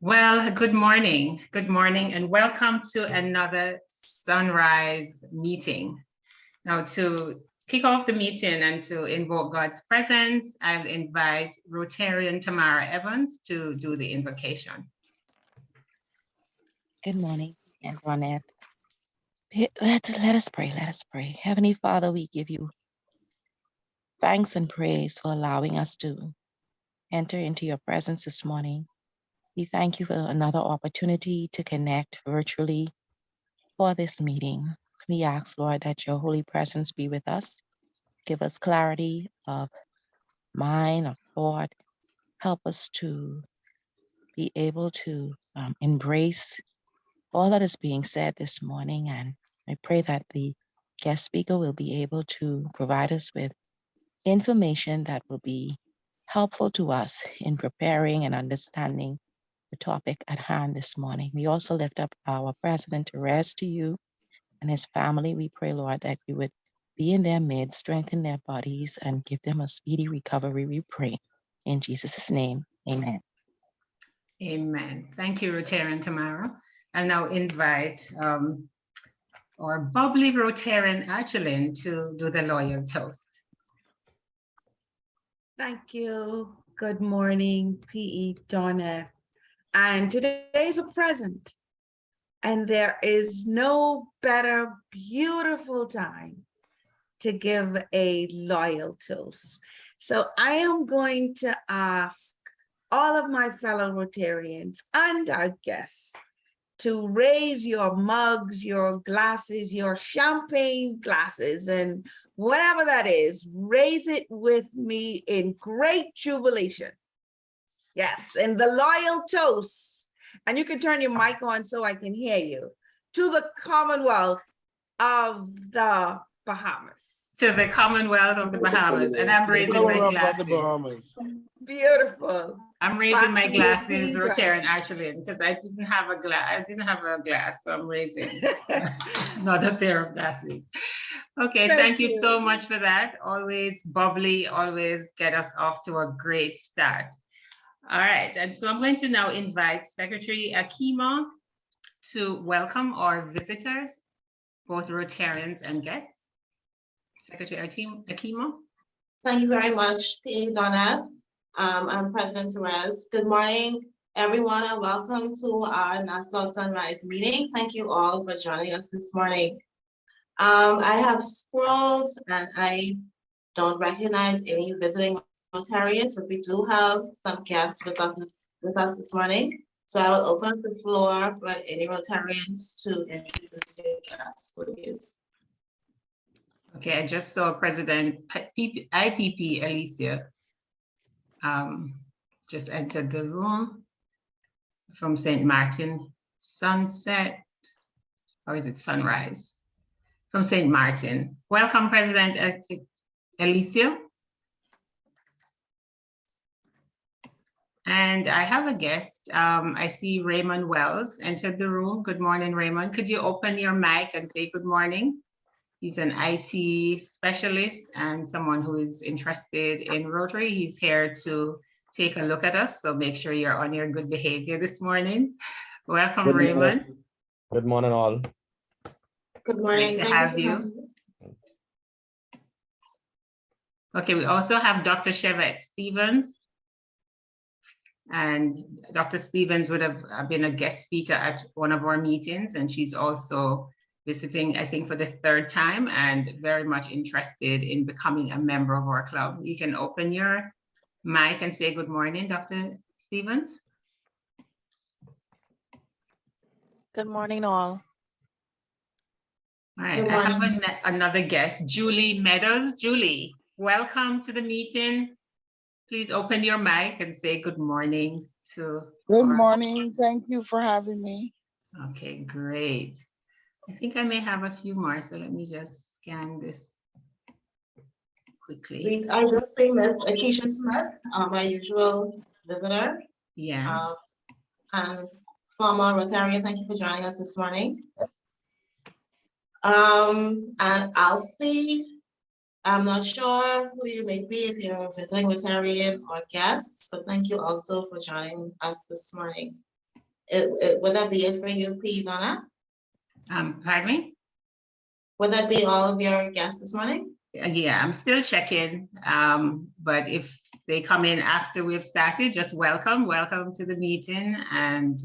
Well, good morning, and welcome to another Sunrise meeting. Now, to kick off the meeting and to invoke God's presence, I'll invite Rotarian Tamara Evans to do the invocation. Good morning, Antoinette. Let us pray. Let us pray. Heavenly Father, we give you thanks and praise for allowing us to enter into your presence this morning. We thank you for another opportunity to connect virtually for this meeting. We ask, Lord, that your holy presence be with us. Give us clarity of mind, of thought. Help us to be able to embrace all that is being said this morning. And I pray that the guest speaker will be able to provide us with information that will be helpful to us in preparing and understanding the topic at hand this morning. We also lift up our President Therese to you and his family. We pray, Lord, that you would be in their midst, strengthen their bodies, and give them a speedy recovery, we pray. In Jesus' name, amen. Amen. Thank you, Rotarian Tamara. I'll now invite our bubbly Rotarian Archelin to do the loyal toast. Thank you. Good morning, PE Donna. And today is a present. And there is no better beautiful time to give a loyal toast. So I am going to ask all of my fellow Rotarians and our guests to raise your mugs, your glasses, your champagne glasses, and whatever that is, raise it with me in great jubilation. Yes, and the loyal toast. And you can turn your mic on so I can hear you. To the Commonwealth of the Bahamas. To the Commonwealth of the Bahamas, and I'm raising my glasses. Beautiful. I'm raising my glasses, Peter. Rotarian Archelin, because I didn't have a glass, so I'm raising another pair of glasses. Okay, thank you so much for that. Always bubbly, always get us off to a great start. All right, and so I'm going to now invite Secretary Akima to welcome our visitors, both Rotarians and guests. Secretary Akima. Thank you very much, P. Donna. I'm President Therese. Good morning, everyone, and welcome to our Nassau Sunrise meeting. Thank you all for joining us this morning. I have scrolled and I don't recognize any visiting Rotarians, but we do have some guests with us this morning. So I will open up the floor for any Rotarians to introduce their guests, please. Okay, I just saw President IPP Alicia just entered the room from St. Martin Sunset, or is it Sunrise? From St. Martin. Welcome, President Alicia. And I have a guest. I see Raymond Wells entered the room. Good morning, Raymond. Could you open your mic and say good morning? He's an IT specialist and someone who is interested in Rotary. He's here to take a look at us, so make sure you're on your good behavior this morning. Welcome, Raymond. Good morning, all. Good morning. Great to have you. Okay, we also have Dr. Chevette Stevens. And Dr. Stevens would have been a guest speaker at one of our meetings, and she's also visiting, I think, for the third time and very much interested in becoming a member of our club. You can open your mic and say good morning, Dr. Stevens. Good morning, all. All right, I have another guest, Julie Meadows. Julie, welcome to the meeting. Please open your mic and say good morning to. Good morning. Thank you for having me. Okay, great. I think I may have a few more, so let me just scan this quickly. I just see Miss Akeisha Smith, my usual visitor. Yeah. And former Rotarian, thank you for joining us this morning. And Alfie, I'm not sure who you may be if you're a visiting Rotarian or guest, but thank you also for joining us this morning. Would that be it for you, P. Donna? Pardon me? Would that be all of your guests this morning? Yeah, I'm still checking, but if they come in after we've started, just welcome to the meeting and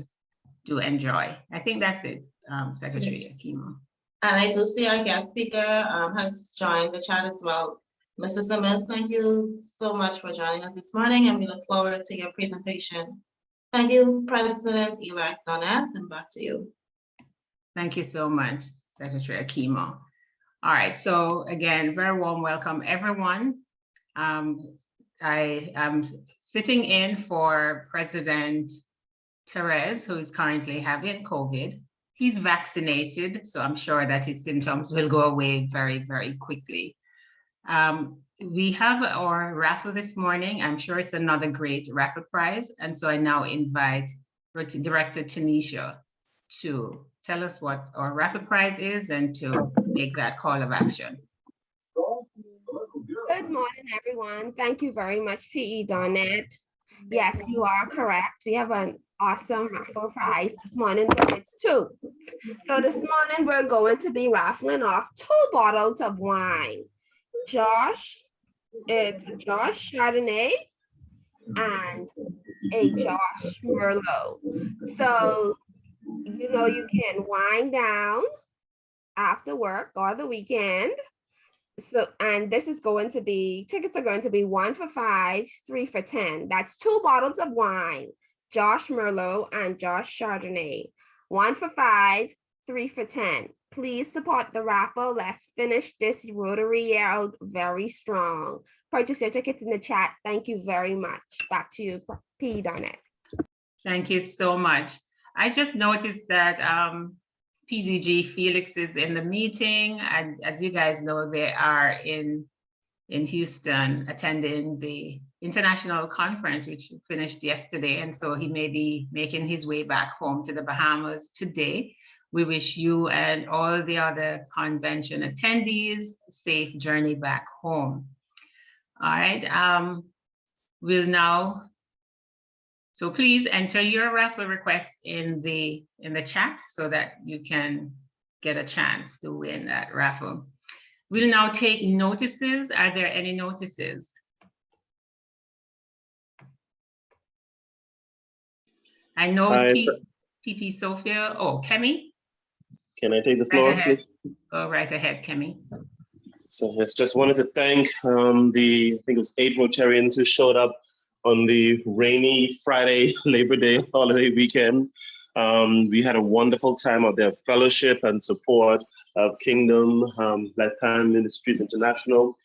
do enjoy. I think that's it, Secretary Akimo. And I do see our guest speaker has joined the chat as well. Mr. Simmons, thank you so much for joining us this morning, and we look forward to your presentation. Thank you, President-elect Donette, and back to you. Thank you so much, Secretary Akimo. All right, so again, very warm welcome, everyone. I am sitting in for President Therese, who is currently having COVID. He's vaccinated, so I'm sure that his symptoms will go away very, very quickly. We have our raffle this morning. I'm sure it's another great raffle prize. And so I now invite Director Tanisha to tell us what our raffle prize is and to make that call of action. Good morning, everyone. Thank you very much, PE Donette. Yes, you are correct. We have an awesome raffle prize this morning, but it's two. So this morning, we're going to be raffling off 2 bottles of wine. It's Josh Chardonnay and a Josh Merlot. So, you know, you can wind down after work or the weekend. So, and this is going to be, tickets are going to be 1 for $5, 3 for $10. That's 2 bottles of wine, Josh Merlot and Josh Chardonnay. 1 for $5, 3 for $10. Please support the raffle. Let's finish this Rotary year out very strong. Purchase your tickets in the chat. Thank you very much. Back to you, P. Donette. Thank you so much. I just noticed that PDG Felix is in the meeting, and as you guys know, they are in Houston attending the international conference, which finished yesterday, and so he may be making his way back home to the Bahamas today. We wish you and all the other convention attendees a safe journey back home. All right, we'll now, so please enter your raffle request in the chat so that you can get a chance to win that raffle. We'll now take notices. Are there any notices? I know PP Sophia, oh, Kemi? Can I take the floor, please? Go right ahead, Kemi. So yes, just wanted to thank I think it was 8 Rotarians who showed up on the rainy Friday Labor Day holiday weekend. We had a wonderful time of their fellowship and support of Kingdom Lifetime Ministries International,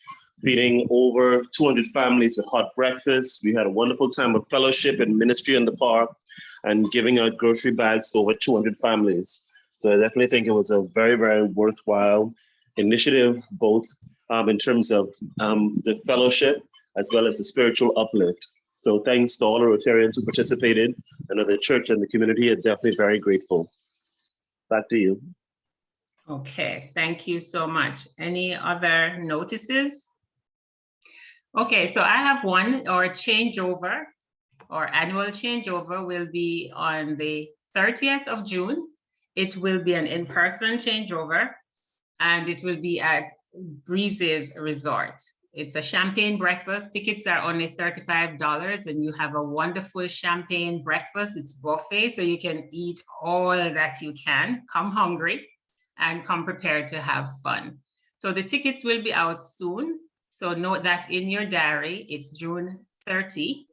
feeding over 200 families with hot breakfast. We had a wonderful time of fellowship and ministry in the park and giving out grocery bags to over 200 families. So I definitely think it was a very, very worthwhile initiative, both in terms of the fellowship as well as the spiritual uplift. So thanks to all the Rotarians who participated, and the church and the community are definitely very grateful. Back to you. Okay, thank you so much. Any other notices? Okay, so I have one. Our changeover, our annual changeover will be on the 30th of June. It will be an in-person changeover, and it will be at Breeze's Resort. It's a champagne breakfast. Tickets are only $35, and you have a wonderful champagne breakfast. It's buffet, so you can eat all that you can. Come hungry and come prepared to have fun. So the tickets will be out soon. So note that in your diary. It's June 30.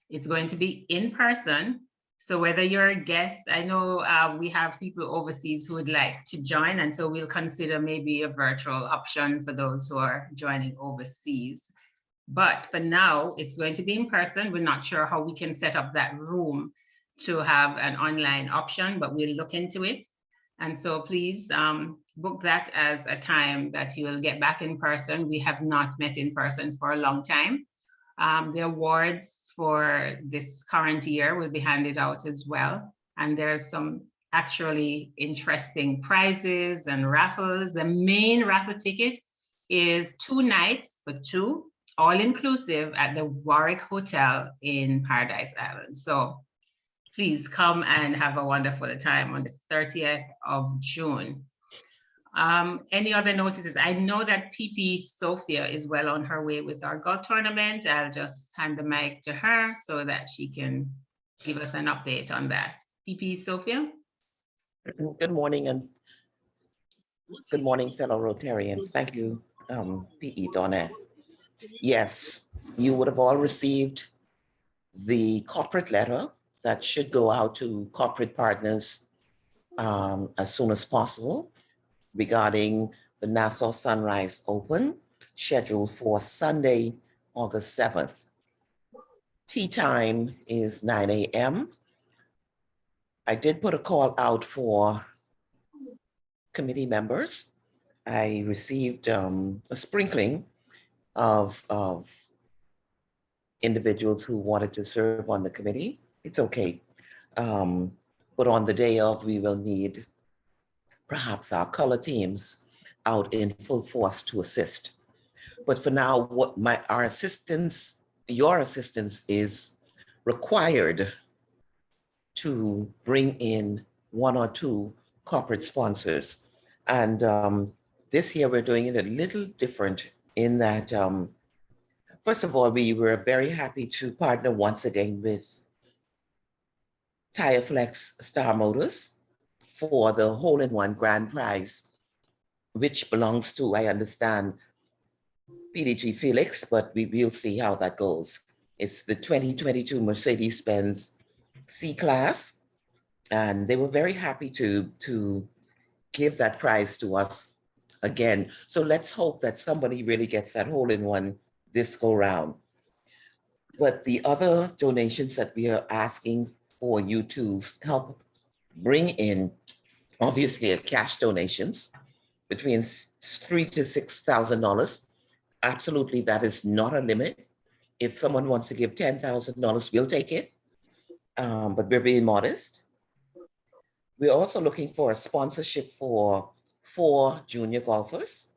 It's going to be in person. So whether you're a guest, I know we have people overseas who would like to join, and so we'll consider maybe a virtual option for those who are joining overseas. But for now, it's going to be in person. We're not sure how we can set up that room to have an online option, but we'll look into it. And so please book that as a time that you will get back in person. We have not met in person for a long time. The awards for this current year will be handed out as well. And there's some actually interesting prizes and raffles. The main raffle ticket is 2 nights for 2, all inclusive at the Warwick Hotel in Paradise Island. So please come and have a wonderful time on the 30th of June. Any other notices? I know that PP Sophia is well on her way with our golf tournament. I'll just hand the mic to her so that she can give us an update on that. PP Sophia? Good morning, and good morning, fellow Rotarians. Thank you, P.E. Donnett. Yes, you would have all received the corporate letter that should go out to corporate partners as soon as possible regarding the Nassau Sunrise Open scheduled for Sunday, August 7th. Tea time is 9 a.m. I did put a call out for committee members. I received a sprinkling of individuals who wanted to serve on the committee. It's okay. But on the day of, we will need perhaps our color teams out in full force to assist. But for now, our assistance, your assistance is required to bring in 1 or 2 corporate sponsors. And this year we're doing it a little different in that, first of all, we were very happy to partner once again with TireFlex Star Motors for the hole-in-one grand prize, which belongs to, I understand, PDG Felix, but we will see how that goes. It's the 2022 Mercedes-Benz C-Class, and they were very happy to give that prize to us again. So let's hope that somebody really gets that hole-in-one this go round. But the other donations that we are asking for you to help bring in, obviously, are cash donations between $3,000 to $6,000. Absolutely, that is not a limit. If someone wants to give $10,000, we'll take it, but we're being modest. We're also looking for a sponsorship for 4 junior golfers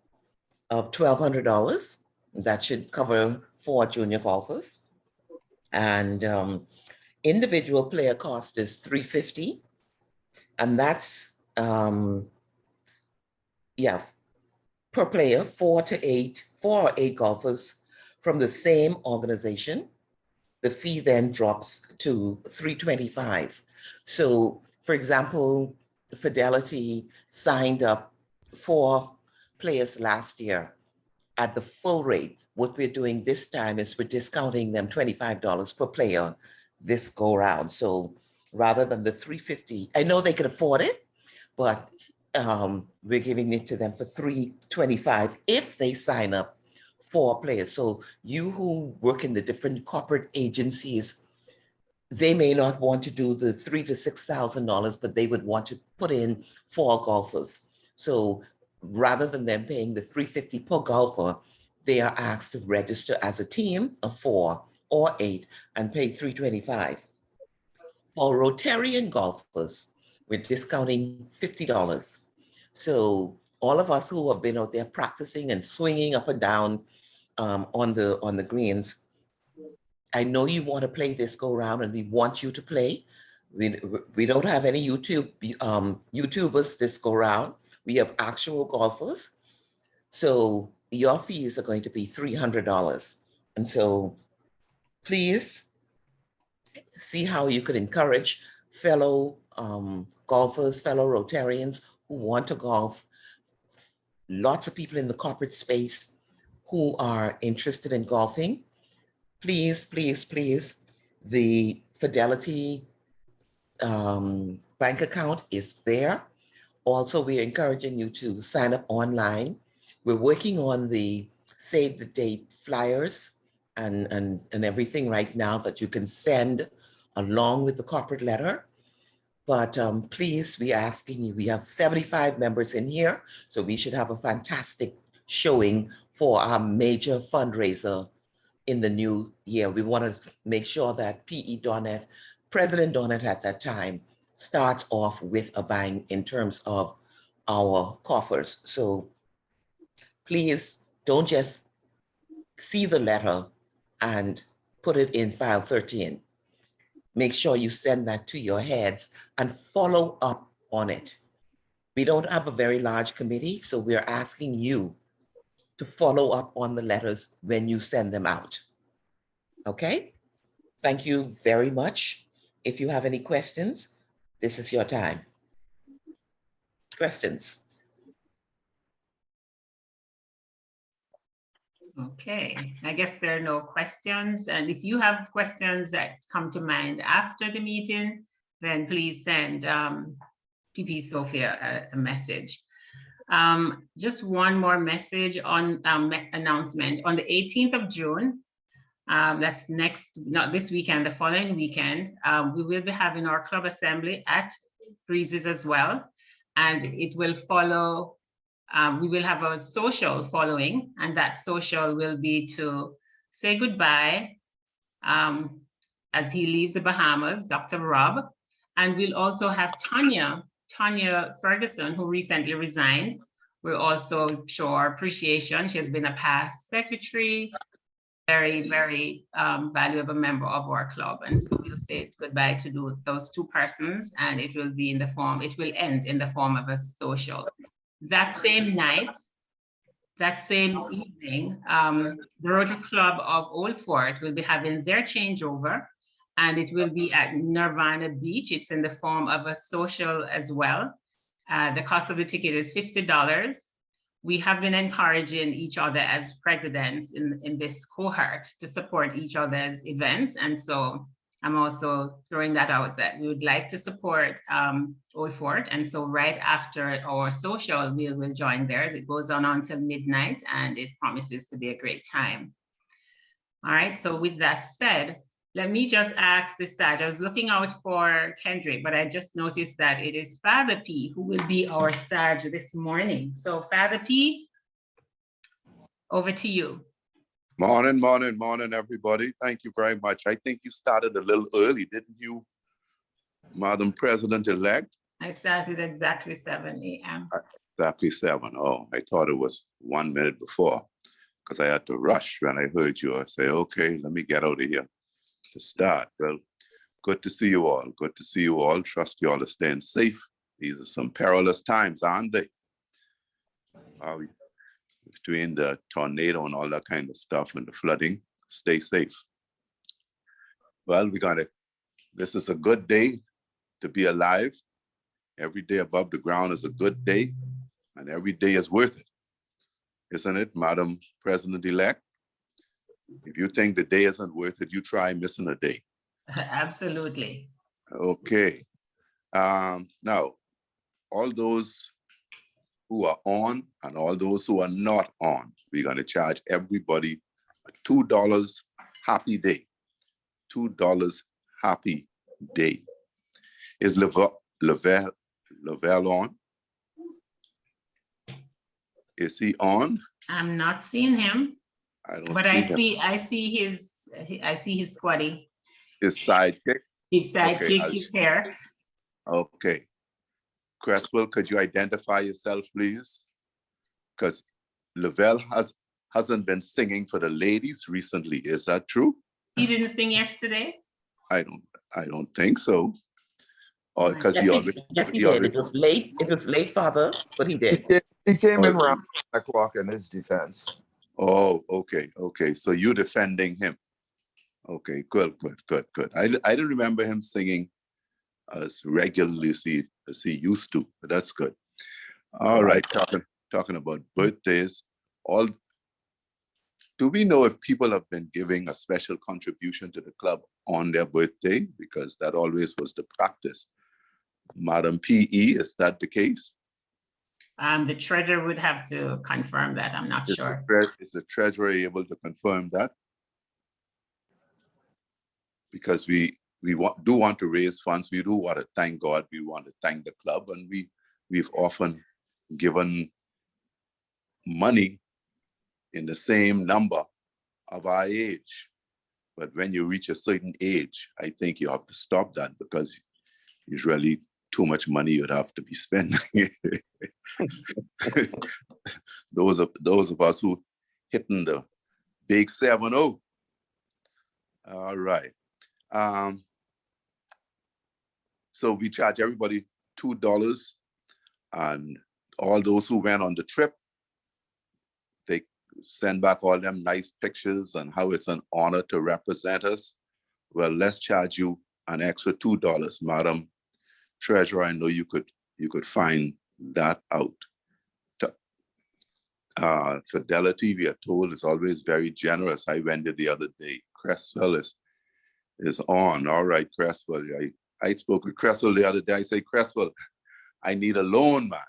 of $1,200. That should cover 4 junior golfers. And individual player cost is $350. And that's, per player, 4 or 8 golfers from the same organization. The fee then drops to $325. So, for example, Fidelity signed up 4 players last year at the full rate. What we're doing this time is we're discounting them $25 per player this go round. So rather than the $350, I know they can afford it, but we're giving it to them for $325 if they sign up 4 players. So you who work in the different corporate agencies, they may not want to do the $3,000 to $6,000, but they would want to put in 4 golfers. So rather than them paying the $350 per golfer, they are asked to register as a team of 4 or 8 and pay $325. For Rotarian golfers, we're discounting $50. So all of us who have been out there practicing and swinging up and down on the greens, I know you want to play this go round, and we want you to play. We don't have any YouTubers this go round. We have actual golfers. So your fees are going to be $300. And so please see how you could encourage fellow golfers, fellow Rotarians who want to golf. Lots of people in the corporate space who are interested in golfing. Please, please, please, the Fidelity bank account is there. Also, we're encouraging you to sign up online. We're working on the save the date flyers and everything right now that you can send along with the corporate letter. But please, we're asking you, we have 75 members in here, so we should have a fantastic showing for our major fundraiser in the new year. We want to make sure that P.E. Donnett, President Donnett at that time, starts off with a bang in terms of our coffers. So please don't just see the letter and put it in file 13. make sure you send that to your heads and follow up on it. We don't have a very large committee, so we're asking you to follow up on the letters when you send them out. Okay? Thank you very much. If you have any questions, this is your time. Questions? Okay, I guess there are no questions. And if you have questions that come to mind after the meeting, then please send PP Sophia a message. Just one more message on announcement. On the 18th of June, that's not this weekend, the following weekend, we will be having our club assembly at Breezes as well. And it will follow, we will have a social following, and that social will be to say goodbye as he leaves the Bahamas, Dr. Rob. And we'll also have Tanya Ferguson, who recently resigned. We'll also show our appreciation. She has been a past secretary, very, very valuable member of our club. And so we'll say goodbye to those two persons, and it will be in the form, it will end in the form of a social. That same night, that same evening, the Rotary Club of Old Fort will be having their changeover, and it will be at Nirvana Beach. It's in the form of a social as well. The cost of the ticket is $50. We have been encouraging each other as presidents in this cohort to support each other's events. And so I'm also throwing that out that we would like to support Old Fort. And so right after our social, we will join theirs. It goes on until midnight, and it promises to be a great time. All right, so with that said, let me just ask this Sag. I was looking out for Kendrick, but I just noticed that it is Father P who will be our Sag this morning. So Father P, over to you. Morning, morning, morning, everybody. Thank you very much. I think you started a little early, didn't you, Madam President-elect? I started exactly 7 a.m. Exactly 7. Oh, I thought it was 1 minute before because I had to rush when I heard you. I say, okay, let me get out of here to start. Well, good to see you all. Good to see you all. Trust you all are staying safe. These are some perilous times, aren't they? Between the tornado and all that kind of stuff and the flooding, stay safe. Well, this is a good day to be alive. Every day above the ground is a good day, and every day is worth it. Isn't it, Madam President-elect? If you think the day isn't worth it, you try missing a day. Absolutely. Okay. Now, all those who are on and all those who are not on, we're going to charge everybody a $2 happy day. $2 happy day. Is Lavelle on? Is he on? I'm not seeing him. I don't but see him. I see his squaddy. His sidekick? His sidekick Okay, is here. Okay. Cresswell, could you identify yourself, please? Because Lavelle hasn't been singing for the ladies recently. Is that true? He didn't sing yesterday? I don't think so. Or because he already. Yes, he did. It was late, Father, but he did. He came in around 9 o'clock in his defense. Oh, okay. So you defending him. Okay, good. I didn't remember him singing as regularly as he used to, but that's good. All right, talking about birthdays. Do we know if people have been giving a special contribution to the club on their birthday? Because that always was the practice. Madam PE, is that the case? The treasurer would have to confirm that. I'm not sure. Is the treasurer able to confirm that? Because we do want to raise funds. We do want to thank God. We want to thank the club, and we've often given money in the same number of our age. But when you reach a certain age, I think you have to stop that because it's really too much money you'd have to be spending. Those of us who hitting the big 7-0. All right. So we charge everybody $2, and all those who went on the trip, they send back all them nice pictures and how it's an honor to represent us. Well, let's charge you an extra $2, Madam Treasurer. I know you could find that out. Fidelity, we are told, is always very generous. I went there the other day. Cresswell is on. All right, Cresswell. I spoke with Cresswell the other day. I say, Cresswell, I need a loan, man.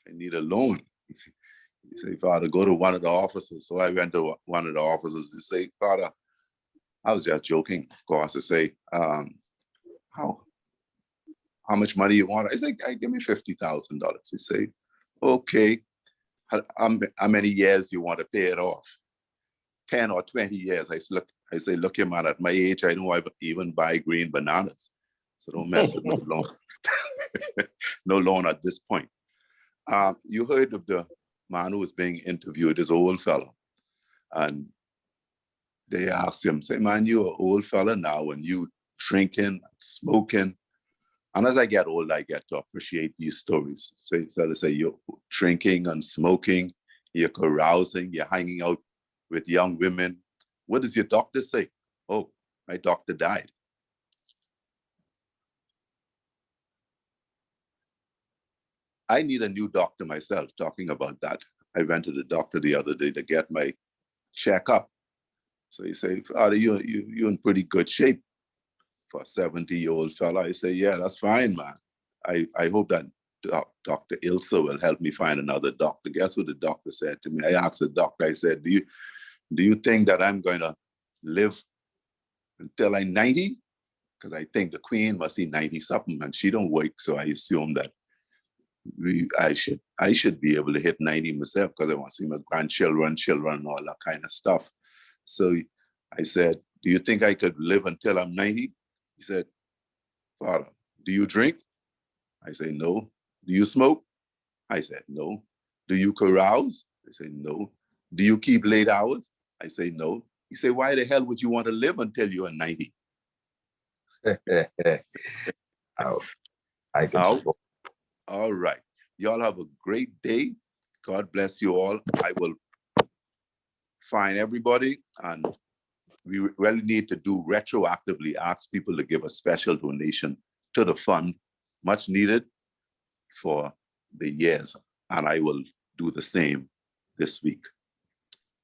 I need a loan. He said, Father, go to one of the offices. So I went to one of the offices and say, Father, I was just joking, of course, to say, how much money you want? I said, give me $50,000. He said, okay. How many years you want to pay it off? 10 or 20 years. I say, look, your man, at my age, I don't even buy green bananas. So don't mess with no loan. No loan at this point. You heard of the man who was being interviewed, this old fellow. And they asked him, say, man, you're an old fella now and you drinking, smoking. And as I get old, I get to appreciate these stories. So fellas say you're drinking and smoking, you're carousing, you're hanging out with young women. What does your doctor say? Oh, my doctor died. I need a new doctor myself, talking about that. I went to the doctor the other day to get my checkup. So he said, Father, you're in pretty good shape for a 70-year-old fella. I say, yeah, that's fine, man. I hope that Dr. Ilse will help me find another doctor. Guess what the doctor said to me? I asked the doctor, I said, do you think that I'm going to live until I'm 90? Because I think the Queen must be 90 something and she don't work. So I assume that I should be able to hit 90 myself because I want to see my grandchildren, children, and all that kind of stuff. So I said, do you think I could live until I'm 90? He said, Father, do you drink? I say, no. Do you smoke? I said, no. Do you carouse? I say, no. Do you keep late hours? I say, no. He said, why the hell would you want to live until you are 90? I can support. All right. Y'all have a great day. God bless you all. I will find everybody, and we really need to do retroactively, ask people to give a special donation to the fund, much needed for the years. And I will do the same this week.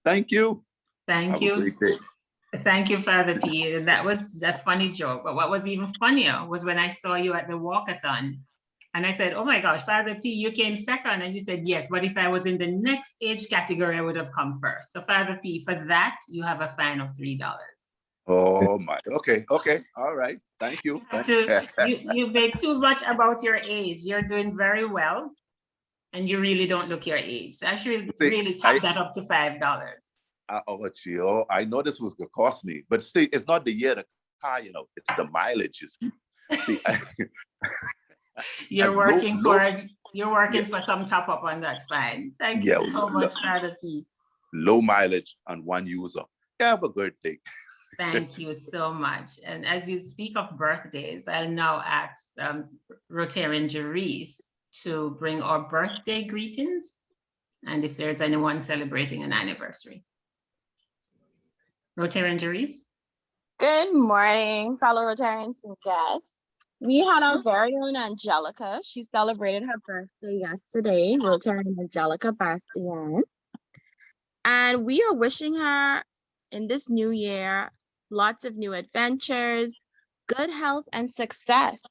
Thank you. Thank Have you. a great day. Thank you, Father P. That was a funny joke. But what was even funnier was when I saw you at the walkathon. And I said, oh my gosh, Father P, you came second. And you said, yes, but if I was in the next age category, I would have come first. So Father P, for that, you have a fine of $3. Oh my, okay, all right. Thank you. You make too much about your age. You're doing very well. And you really don't look your age. So I should really top that up to $5. Oh, I know this was gonna cost me, but see, it's not the year the car, it's the mileage. See, you're working for some top up on that fine. Thank you so much, Father P. Low mileage on one user. Have a good day. Thank you so much. And as you speak of birthdays, I'll now ask Rotarian Jerice to bring our birthday greetings, and if there's anyone celebrating an anniversary. Rotarian Jerice. Good morning, fellow Rotarians and guests. We had our very own Angelica. She celebrated her birthday yesterday, Rotarian Angelica Bastian. And we are wishing her in this new year lots of new adventures, good health, and success.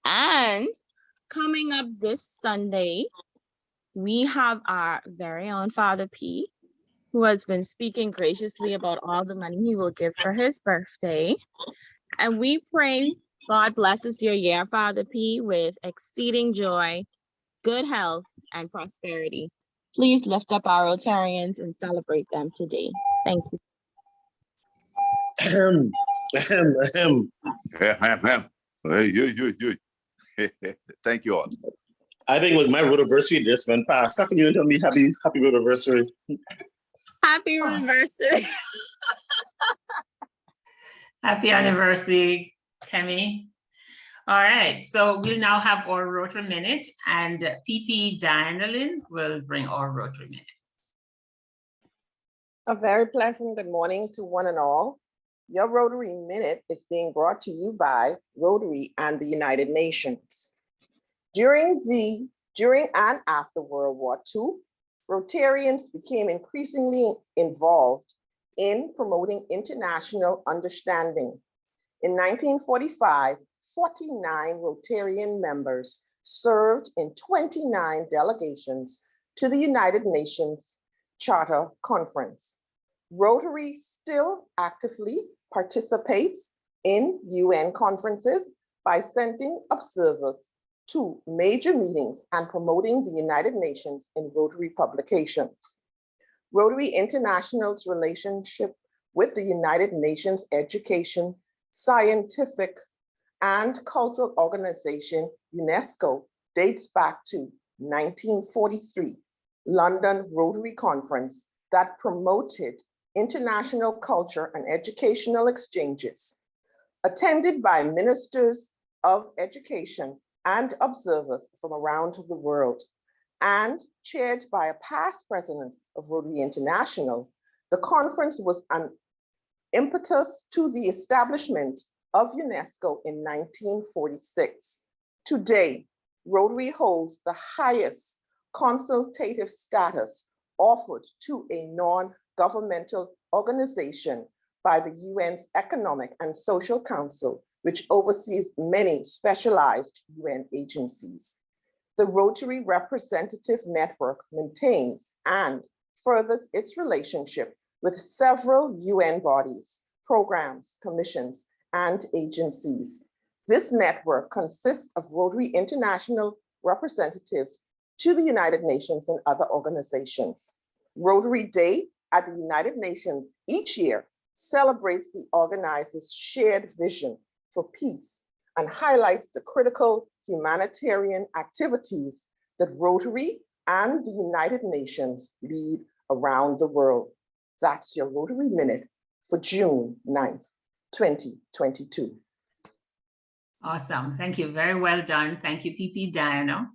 And coming up this Sunday, we have our very own Father P, who has been speaking graciously about all the money he will give for his birthday. And we pray God blesses your year, Father P, with exceeding joy, good health, and prosperity. Please lift up our Rotarians and celebrate them today. Thank you. Thank you all. I think it was my rotiversary just went past. How can you tell me happy rotiversary? Happy anniversary. Happy anniversary, Kemi. All right, so we'll now have our Rotary Minute, and PP Diana Lynn will bring our Rotary Minute. A very pleasant good morning to one and all. Your Rotary Minute is being brought to you by Rotary and the United Nations. During and after World War II, Rotarians became increasingly involved in promoting international understanding. In 1945, 49 Rotarian members served in 29 delegations to the United Nations Charter Conference. Rotary still actively participates in UN conferences by sending observers to major meetings and promoting the United Nations in Rotary publications. Rotary International's relationship with the United Nations Education, Scientific, and Cultural Organization, UNESCO, dates back to 1943, London Rotary Conference that promoted international culture and educational exchanges. Attended by ministers of education and observers from around the world, and chaired by a past president of Rotary International, the conference was an impetus to the establishment of UNESCO in 1946. Today, Rotary holds the highest consultative status offered to a non-governmental organization by the UN's Economic and Social Council, which oversees many specialized UN agencies. The Rotary Representative Network maintains and furthers its relationship with several UN bodies, programs, commissions, and agencies. This network consists of Rotary International representatives to the United Nations and other organizations. Rotary Day at the United Nations each year celebrates the organizer's shared vision for peace and highlights the critical humanitarian activities that Rotary and the United Nations lead around the world. That's your Rotary Minute for June 9th, 2022. Awesome, thank you, very well done. Thank you, PP Diana.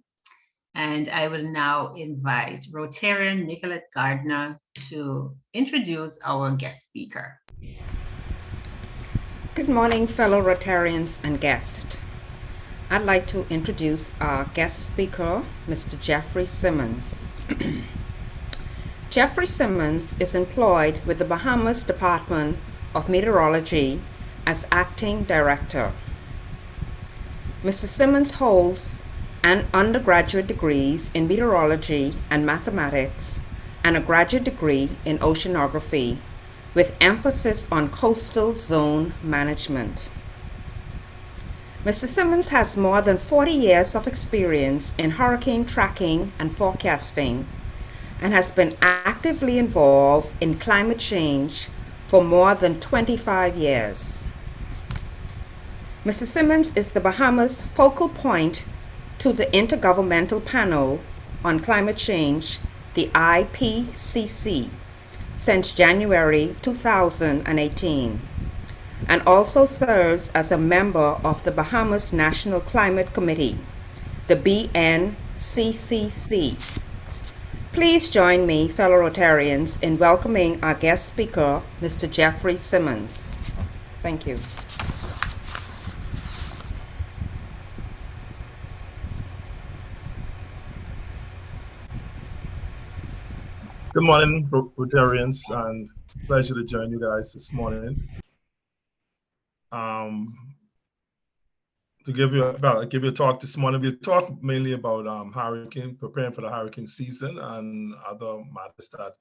And I will now invite Rotarian Nicolette Gardner to introduce our guest speaker. Good morning, fellow Rotarians and guests. I'd like to introduce our guest speaker, Mr. Jeffery Simmons. Jeffery Simmons is employed with the Bahamas Department of Meteorology as acting director. Mr. Simmons holds an undergraduate degrees in meteorology and mathematics and a graduate degree in oceanography with emphasis on coastal zone management. Mr. Simmons has more than 40 years of experience in hurricane tracking and forecasting and has been actively involved in climate change for more than 25 years. Mr. Simmons is the Bahamas' focal point to the Intergovernmental Panel on Climate Change, the IPCC, since January 2018, and also serves as a member of the Bahamas National Climate Committee, the BNCCC. Please join me, fellow Rotarians, in welcoming our guest speaker, Mr. Jeffery Simmons. Thank you. Good morning, Rotarians, and pleasure to join you guys this morning. To give you a talk this morning, we'll talk mainly about preparing for the hurricane season and other matters that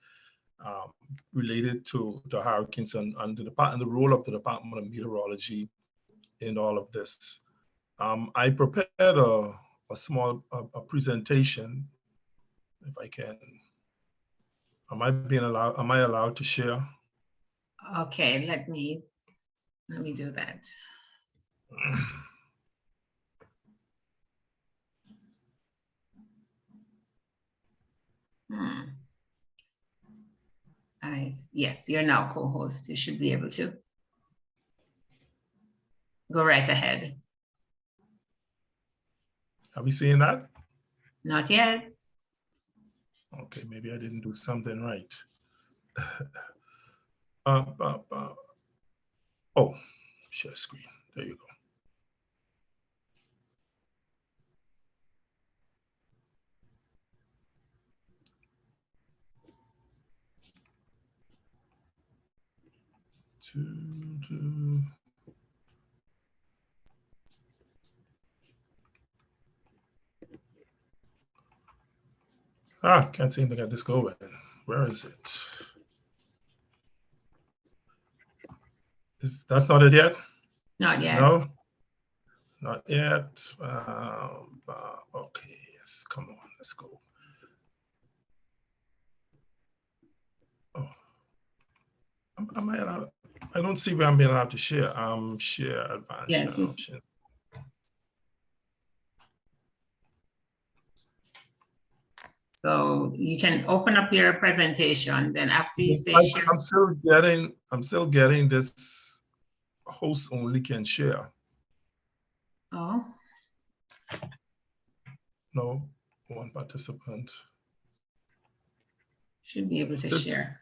related to the hurricanes and the role of the Department of Meteorology in all of this. I prepared a small presentation, if I can. Am I allowed to share? Okay, let me do that. Yes, you're now co-host. You should be able to. Go right ahead. Are we seeing that? Not yet. Okay, maybe I didn't do something right. Oh, share screen. There you go. Can't seem to get this going. Where is it? That's not it yet? Not yet. No, not yet. Okay, yes, come on, let's go. Oh, am I allowed? I don't see where I'm being allowed to share. Share advanced. Yes. Share option. So you can open up your presentation. Then after you say share. I'm still getting this host only can share. Oh. No, one participant. Should be able to share.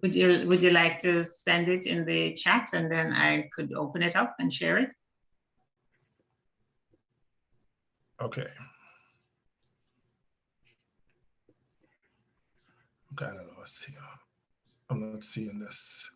Would you like to send it in the chat and then I could open it up and share it? Okay. I'm kind of lost here. I'm not seeing this.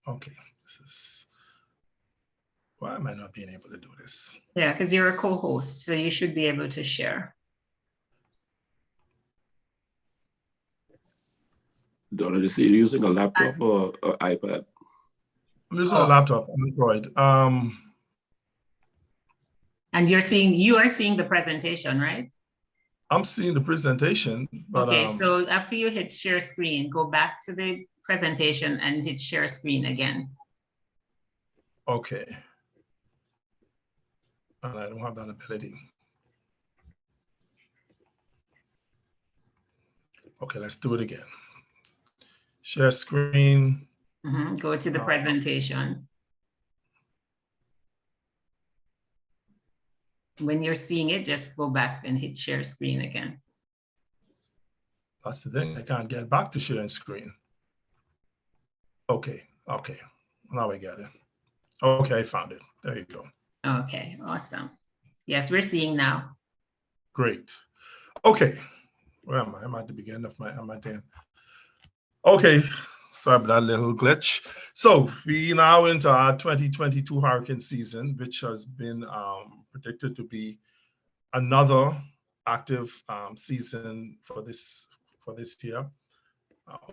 Okay, this is, why am I not being able to do this? Yeah, because you're a co-host, so you should be able to share. Donna, is he using a laptop or iPad? I'm using a laptop, Android. And you are seeing the presentation, right? I'm seeing the presentation, but okay, so after you hit share screen, go back to the presentation and hit share screen again. Okay. And I don't have that ability. Okay, let's do it again. Share screen. Go to the presentation. When you're seeing it, just go back and hit share screen again. That's the thing, I can't get back to sharing screen. Okay, now I get it. Okay, I found it, there you go. Okay, awesome. Yes, we're seeing now. Great. Okay, where am I? I'm at the beginning of am I there? Okay, sorry about that little glitch. So we now into our 2022 hurricane season, which has been predicted to be another active season for this year.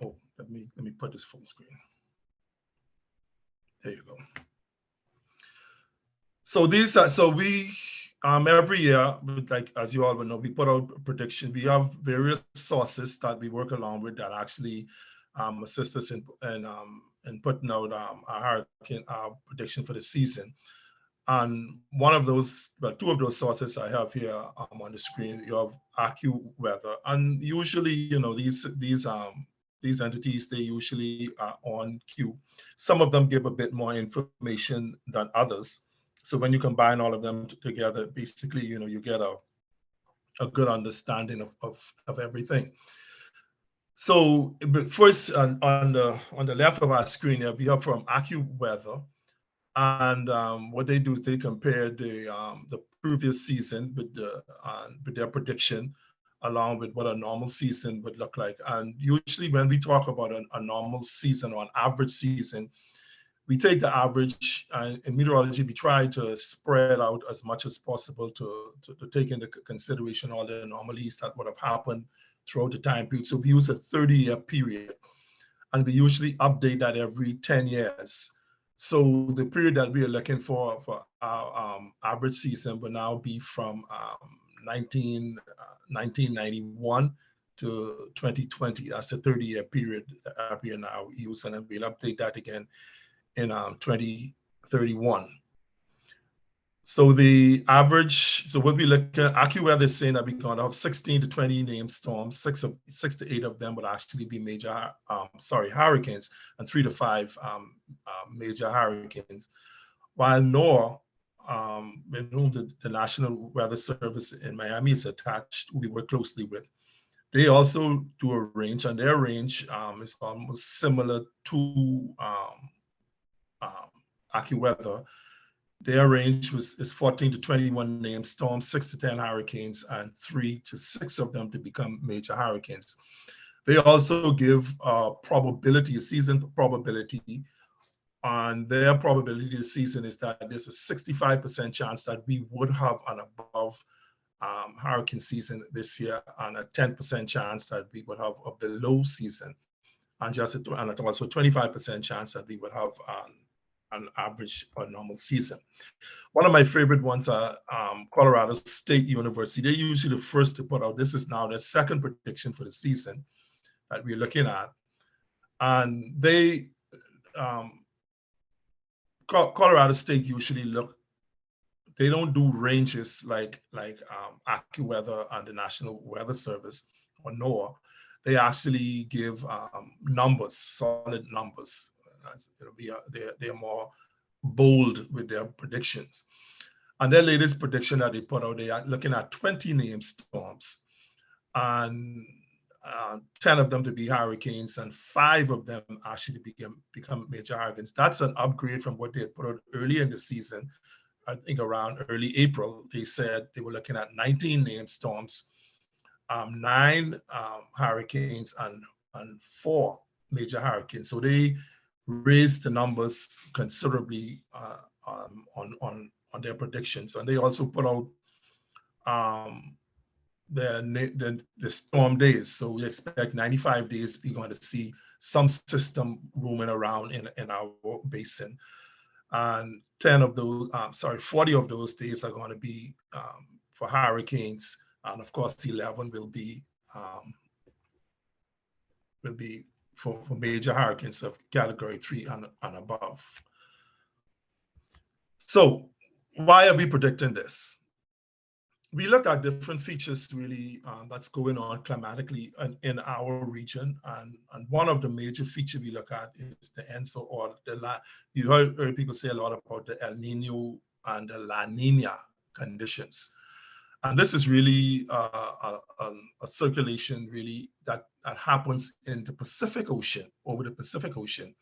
Oh, let me put this full screen. There you go. So these are, so we every year, like as you all will know, we put out a prediction. We have various sources that we work along with that actually assist us in putting out a hurricane prediction for the season. And one of those, well, two of those sources I have here on the screen. You have AccuWeather, and usually, you know, these entities, they usually are on cue. Some of them give a bit more information than others. So when you combine all of them together, basically, you know, you get a good understanding of everything. So first, on the left of our screen here, we have from AccuWeather, and what they do is they compare the previous season with their prediction, along with what a normal season would look like. And usually, when we talk about a normal season or an average season, we take the average, and in meteorology, we try to spread out as much as possible to take into consideration all the anomalies that would have happened throughout the time period. So we use a 30-year period, and we usually update that every 10 years. So the period that we are looking for our average season will now be from 1991 to to 2020. That's a 30-year period that we are now using, and we'll update that again in 2031. So the average, so what we look at, AccuWeather is saying that we're going to have 16 to 20 named storms. 6 to 8 of them would actually be major, hurricanes, and 3 to 5 major hurricanes. While NOAA, with whom the National Weather Service in Miami is attached, we work closely with, they also do a range, and their range is almost similar to AccuWeather. Their range is 14 to 21 named storms, 6 to 10 hurricanes, and 3 to 6 of them to become major hurricanes. They also give probability, a season probability, and their probability of season is that there's a 65% chance that we would have an above hurricane season this year, and a 10% chance that we would have a below season, and also 25% chance that we would have an average or normal season. One of my favorite ones are Colorado State University. They're usually the first to put out, this is now their second prediction for the season that we're looking at. And they, Colorado State usually they don't do ranges like AccuWeather and the National Weather Service or NOAA. They actually give numbers, solid numbers. They're more bold with their predictions. And their latest prediction that they put out, they are looking at 20 named storms, and 10 of them to be hurricanes, and 5 of them actually become major hurricanes. That's an upgrade from what they had put out earlier in the season. I think around early April, they said they were looking at 19 named storms, 9 hurricanes, and 4 major hurricanes. So they raised the numbers considerably on their predictions. And they also put out the storm days. So we expect 95 days we're going to see some system roaming around in our basin. And 40 of those days are going to be for hurricanes. And of course, 11 will be for major hurricanes of category 3 and above. So why are we predicting this? We look at different features really that's going on climatically in our region. And one of the major features we look at is the ENSO, or you heard people say a lot about the El Nino and the La Nina conditions. And this is really a circulation really that happens in the Pacific Ocean, over the Pacific Ocean,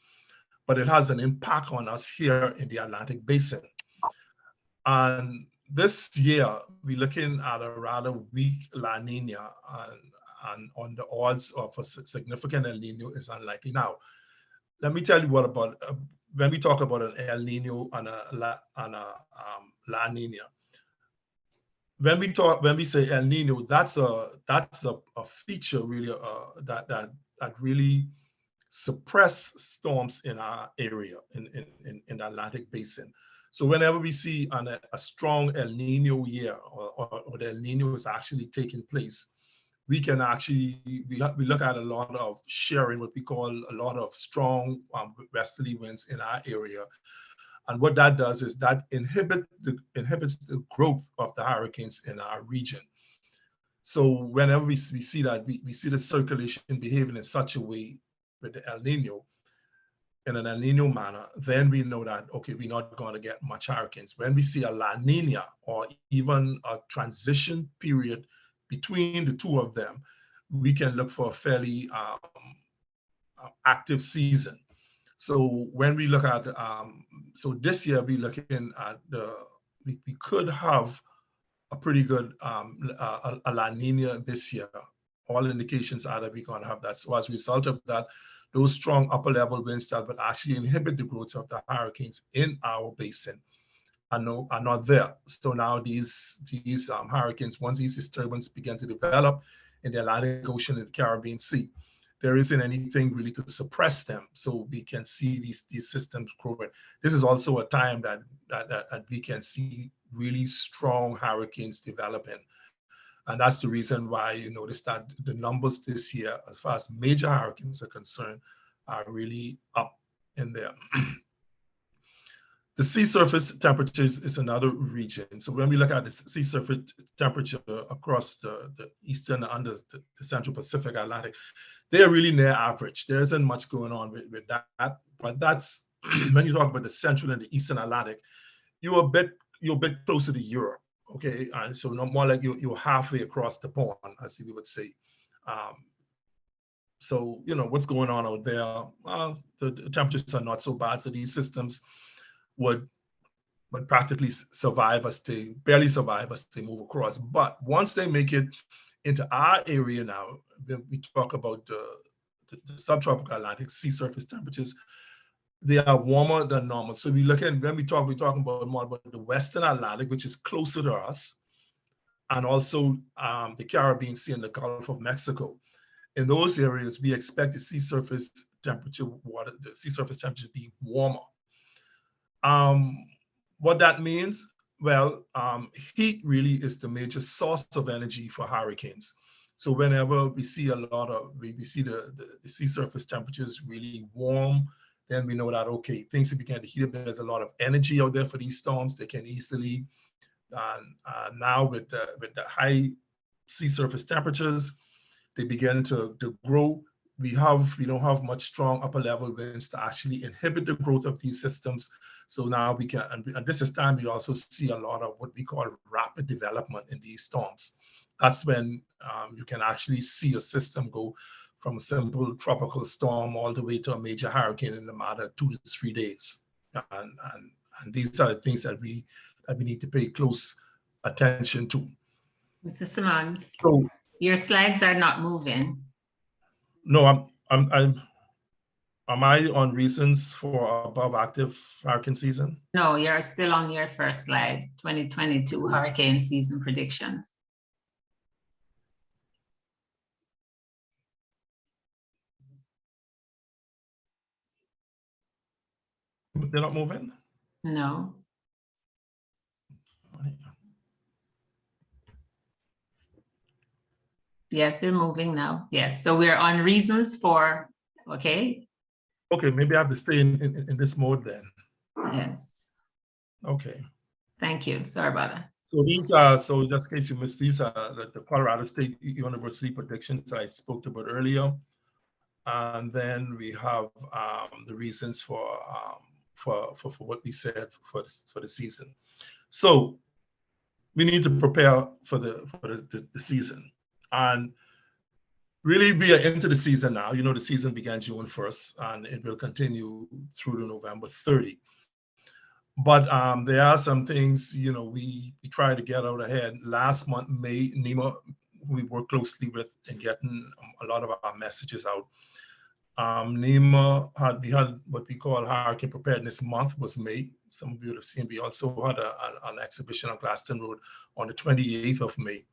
but it has an impact on us here in the Atlantic Basin. And this year, we're looking at a rather weak La Nina, and on the odds of a significant El Nino is unlikely. Now, let me tell you what about, when we talk about an El Nino and a La Nina, when we say El Nino, that's a feature really that really suppress storms in our area in the Atlantic Basin. So whenever we see a strong El Nino year, or the El Nino is actually taking place, we can actually, we look at a lot of sharing, what we call a lot of strong westerly winds in our area. And what that does is that inhibits the growth of the hurricanes in our region. So whenever we see that, we see the circulation behaving in such a way with the El Nino, in an El Nino manner, then we know that, okay, we're not going to get much hurricanes. When we see a La Nina, or even a transition period between the two of them, we can look for a fairly active season. So when we look at, so this year we're looking at we could have a pretty good a La Nina this year. All indications are that we're going to have that. So as a result of that, those strong upper level winds that will actually inhibit the growth of the hurricanes in our basin are not there. So now these hurricanes, once these disturbances begin to develop in the Atlantic Ocean and the Caribbean Sea, there isn't anything really to suppress them. So we can see these systems growing. This is also a time that we can see really strong hurricanes developing. And that's the reason why you notice that the numbers this year, as far as major hurricanes are concerned, are really up in there. The sea surface temperatures is another region. So when we look at the sea surface temperature across the eastern and the central Pacific Atlantic, they are really near average. There isn't much going on with that. But that's when you talk about the central and the eastern Atlantic, you're a bit closer to Europe, okay? And so no more like you're halfway across the pond, as we would say. So you know what's going on out there. The temperatures are not so bad. So these systems would practically survive as they barely survive as they move across. But once they make it into our area now, then we talk about the subtropical Atlantic sea surface temperatures, they are warmer than normal. So we look at, when we're talking about more about the Western Atlantic, which is closer to us, and also the Caribbean Sea and the Gulf of Mexico. In those areas, we expect the sea surface temperature to be warmer. What that means, well, heat really is the major source of energy for hurricanes. So whenever we see we see the sea surface temperatures really warm, then we know that, okay, things have begun to heat up. There's a lot of energy out there for these storms. They can easily, now with the high sea surface temperatures, they begin to grow. We don't have much strong upper level winds to actually inhibit the growth of these systems. So now we can, and this is time we also see a lot of what we call rapid development in these storms. That's when you can actually see a system go from a simple tropical storm all the way to a major hurricane in a matter of 2 to 3 days. And these are the things that we need to pay close attention to. Mr. Simmons, so, your slides are not moving. No, am I on reasons for above active hurricane season? No, you're still on your first slide, 2022 hurricane season predictions. They're not moving? No. Yes, we're moving now. Yes, so we're on reasons for, okay? Okay, maybe I have to stay in this mode then. Yes. Okay. Thank you. Sorry about that. So these are, so just in case you missed, these are the Colorado State University predictions I spoke about earlier. And then we have the reasons for what we said for the season. So we need to prepare for the season. And really, we are into the season now. You know, the season began June 1st, and it will continue through to November 30. But there are some things, you know, we try to get out ahead. Last month, May, NEMA, we worked closely with in getting a lot of our messages out. NEMA we had what we call Hurricane Preparedness Month was May. Some of you have seen. We also had an exhibition on Glaston Road on the 28th of May,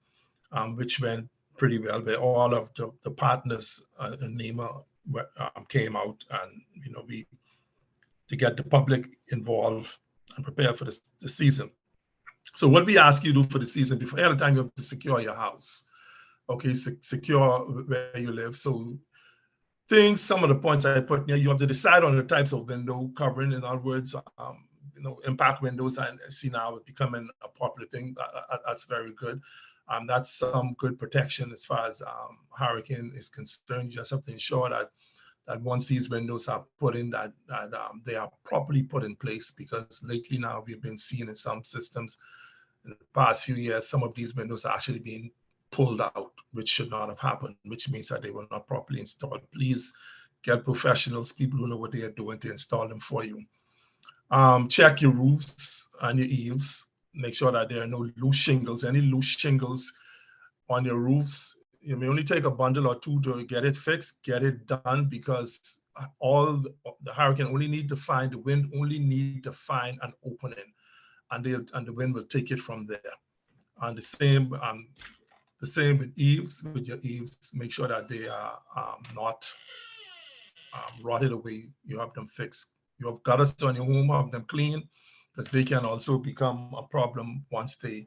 which went pretty well, where all of the partners in NEMA came out, and you know, to get the public involved and prepare for the season. So what we ask you to do for the season, before every time you have to secure your house, okay, secure where you live. So some of the points I put there, you have to decide on the types of window covering. In other words, you know, impact windows, I see now becoming a popular thing. That's very good. That's some good protection as far as hurricane is concerned. You just have to ensure that once these windows are put in, that they are properly put in place, because lately now we've been seeing in some systems in the past few years, some of these windows are actually being pulled out, which should not have happened, which means that they were not properly installed. Please get professionals, people who know what they are doing, to install them for you. Check your roofs and your eaves. Make sure that there are no loose shingles. Any loose shingles on your roofs, you may only take a bundle or two to get it fixed, get it done, because all the hurricane only need to find, the wind only need to find an opening, and the wind will take it from there. And the same with eaves. With your eaves, make sure that they are not rotted away. You have them fixed. You have gutters on your home, have them clean, because they can also become a problem once they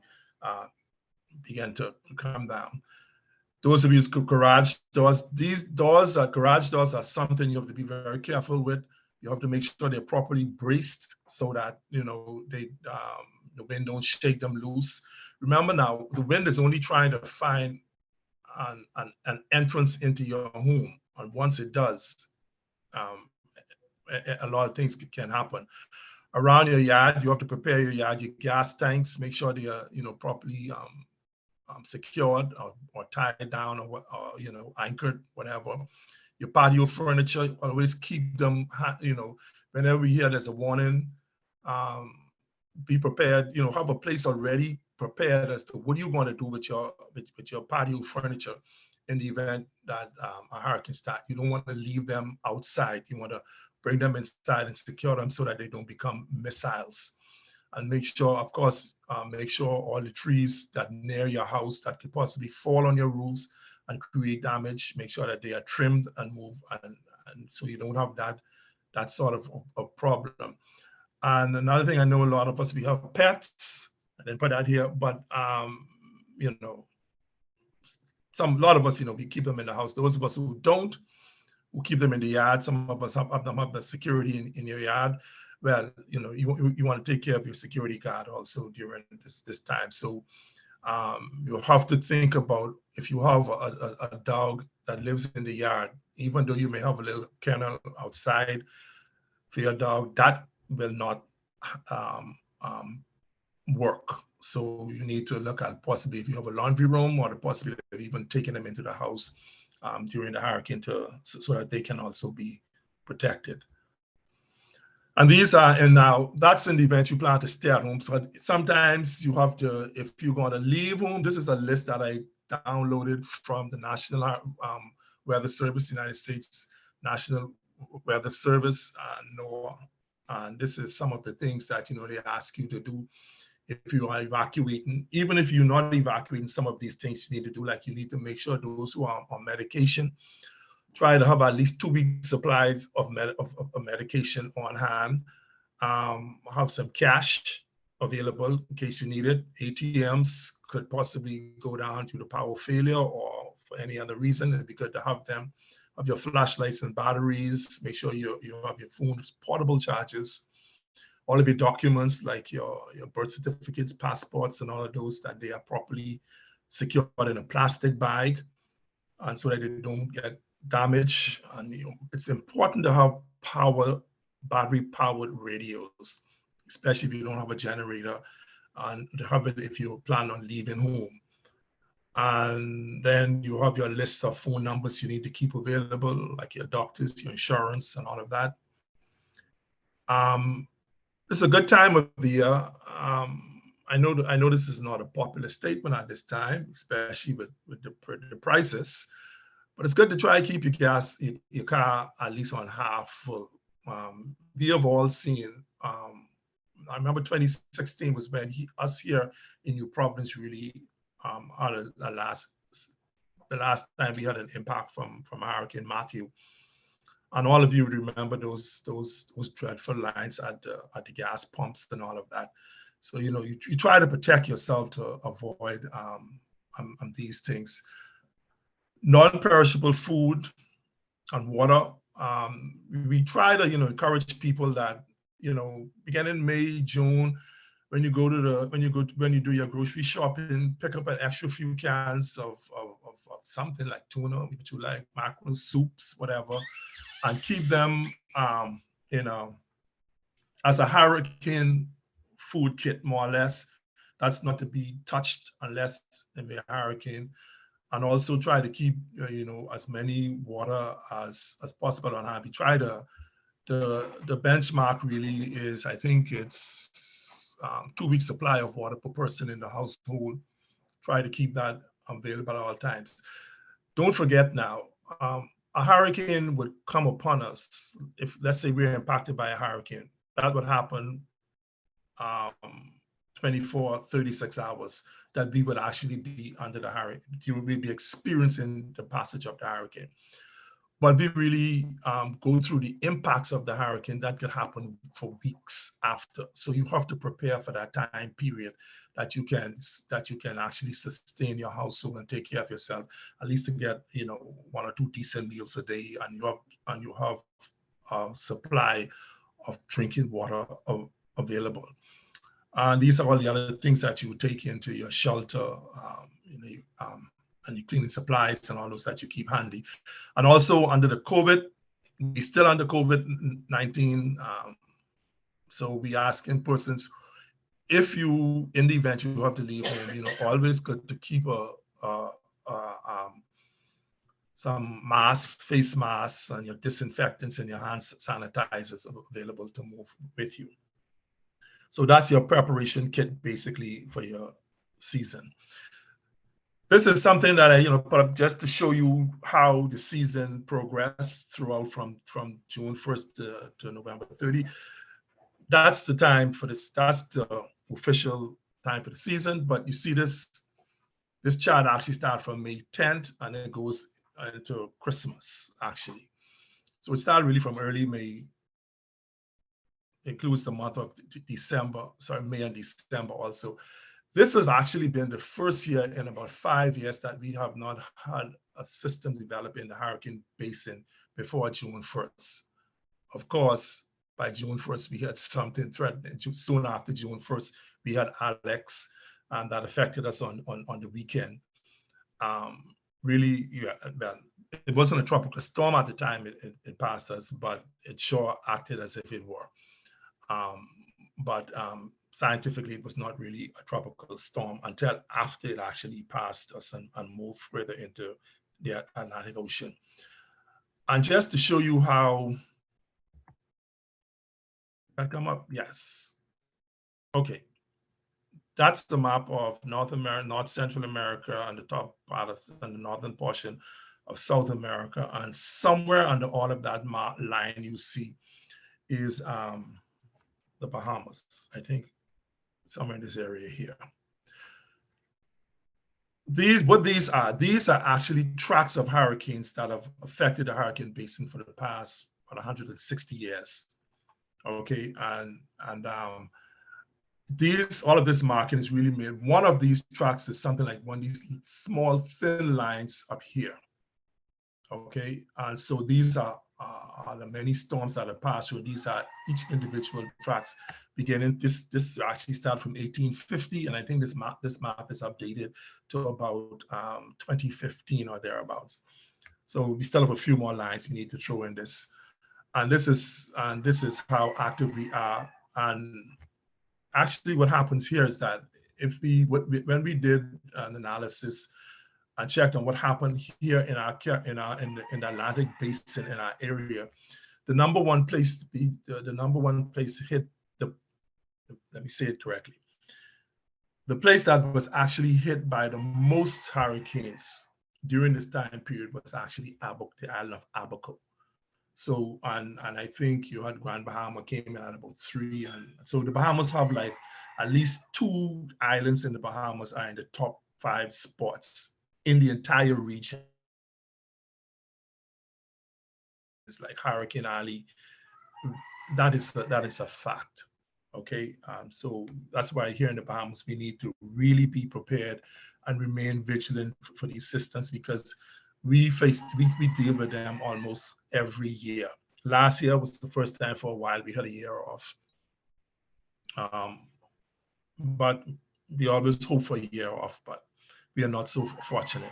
begin to come down. Those of you who garage doors, these doors, garage doors are something you have to be very careful with. You have to make sure they're properly braced so that, you know, the wind don't shake them loose. Remember now, the wind is only trying to find an entrance into your home. And once it does, a lot of things can happen. Around your yard, you have to prepare your yard, your gas tanks, make sure they are, you know, properly secured or tied down or you know, anchored, whatever. Your patio furniture, always keep them, you know, whenever we hear there's a warning, be prepared, you know, have a place already prepared as to what you're going to do with your patio furniture in the event that a hurricane starts. You don't want to leave them outside. You want to bring them inside and secure them so that they don't become missiles. And make sure, of course, make sure all the trees that near your house that could possibly fall on your roofs and create damage, make sure that they are trimmed and moved, and so you don't have that sort of a problem. And another thing, I know a lot of us, we have pets. I didn't put that here, but you know, a lot of us, you know, we keep them in the house. Those of us who don't, who keep them in the yard, some of us have the security in your yard. Well, you know, you want to take care of your security guard also during this time. So you have to think about, if you have a dog that lives in the yard, even though you may have a little kennel outside for your dog, that will not work. So you need to look at possibly if you have a laundry room, or the possibility of even taking them into the house during the hurricane so that they can also be protected. And these are, and now that's in the event you plan to stay at home. So sometimes you have to, if you're going to leave home, this is a list that I downloaded from the National Weather Service, United States National Weather Service, NOAA. And this is some of the things that, you know, they ask you to do if you are evacuating. Even if you're not evacuating, some of these things you need to do, like you need to make sure those who are on medication, try to have at least 2 weeks supplies of medication on hand. Have some cash available in case you need it. ATMs could possibly go down due to power failure or for any other reason. It'd be good to have them, have your flashlights and batteries. Make sure you have your phone's portable chargers. All of your documents like your birth certificates, passports, and all of those, that they are properly secured in a plastic bag, and so that they don't get damaged. And you know, it's important to have battery-powered radios, especially if you don't have a generator, and to have it if you plan on leaving home. And then you have your list of phone numbers you need to keep available, like your doctors, your insurance, and all of that. It's a good time of the year. I know this is not a popular statement at this time, especially with the prices, but it's good to try to keep your car at least on half full. We have all seen, I remember 2016 was when us here in New Providence really had the last time we had an impact from Hurricane Matthew. And all of you remember those dreadful lines at the gas pumps and all of that. So, you know, you try to protect yourself to avoid these things. Non-perishable food and water. We try to, you know, encourage people that, you know, beginning May, June, when you do your grocery shopping, pick up an extra few cans of something like tuna, which you like, mackerel, soups, whatever, and keep them, you know, as a hurricane food kit, more or less. That's not to be touched unless there may be a hurricane. And also try to keep, you know, as many water as possible on hand. We try to, the benchmark really is, I think it's 2 weeks supply of water per person in the household. Try to keep that available at all times. Don't forget now, a hurricane would come upon us. If, let's say, we're impacted by a hurricane, that would happen 24, 36 hours that we would actually be under the hurricane. You will be experiencing the passage of the hurricane. But we really go through the impacts of the hurricane that could happen for weeks after. So you have to prepare for that time period. that you can actually sustain your household and take care of yourself, at least to get 1 or 2 decent meals a day, and you have supply of drinking water available. And these are all the other things that you take into your shelter, and your cleaning supplies and all those that you keep handy. And also under the COVID, we're still under COVID-19. So we asking persons, if you, in the event you have to leave home, always good to keep some masks, face masks, and your disinfectants and your hand sanitizers available to move with you. So that's your preparation kit basically for your season. This is something that I put up just to show you how the season progressed throughout from June 1st to November 30. That's the time for this. That's the official time for the season. But you see this chart actually starts from May 10th and it goes into Christmas actually. So it started really from early May. Includes the month of December, sorry, May and December also. This has actually been the first year in about 5 years that we have not had a system developed in the hurricane basin before June 1st. Of course, by June 1st, we had something threatening. Soon after June 1st, we had Alex, and that affected us on the weekend. Really, yeah, well, it wasn't a tropical storm at the time it passed us, but it sure acted as if it were. But scientifically, it was not really a tropical storm until after it actually passed us and moved further into the Atlantic Ocean. And just to show you how, that come up, yes. Okay, that's the map of North America, North Central America, and the top part of the northern portion of South America. And somewhere under all of that line you see is the Bahamas, I think somewhere in this area here. What these are actually tracks of hurricanes that have affected the hurricane basin for the past about 160 years. Okay, and all of this marking is really made. One of these tracks is something like one of these small thin lines up here. Okay, and so these are the many storms that have passed through. These are each individual tracks beginning. This actually started from 1850, and I think this map is updated to about 2015 or thereabouts. So we still have a few more lines we need to throw in this, and this is how active we are. And actually, what happens here is that when we did an analysis and checked on what happened here in the Atlantic basin in our area, the number one place hit let me say it correctly. The place that was actually hit by the most hurricanes during this time period was actually the island of Abaco. So, and I think you had Grand Bahama came in at about 3. And so the Bahamas have like at least 2 islands in the Bahamas are in the top 5 spots in the entire region. It's like Hurricane Ali. That is a fact. Okay, so that's why here in the Bahamas we need to really be prepared and remain vigilant for these systems, because we deal with them almost every year. Last year was the first time for a while we had a year off, but we always hope for a year off, but we are not so fortunate.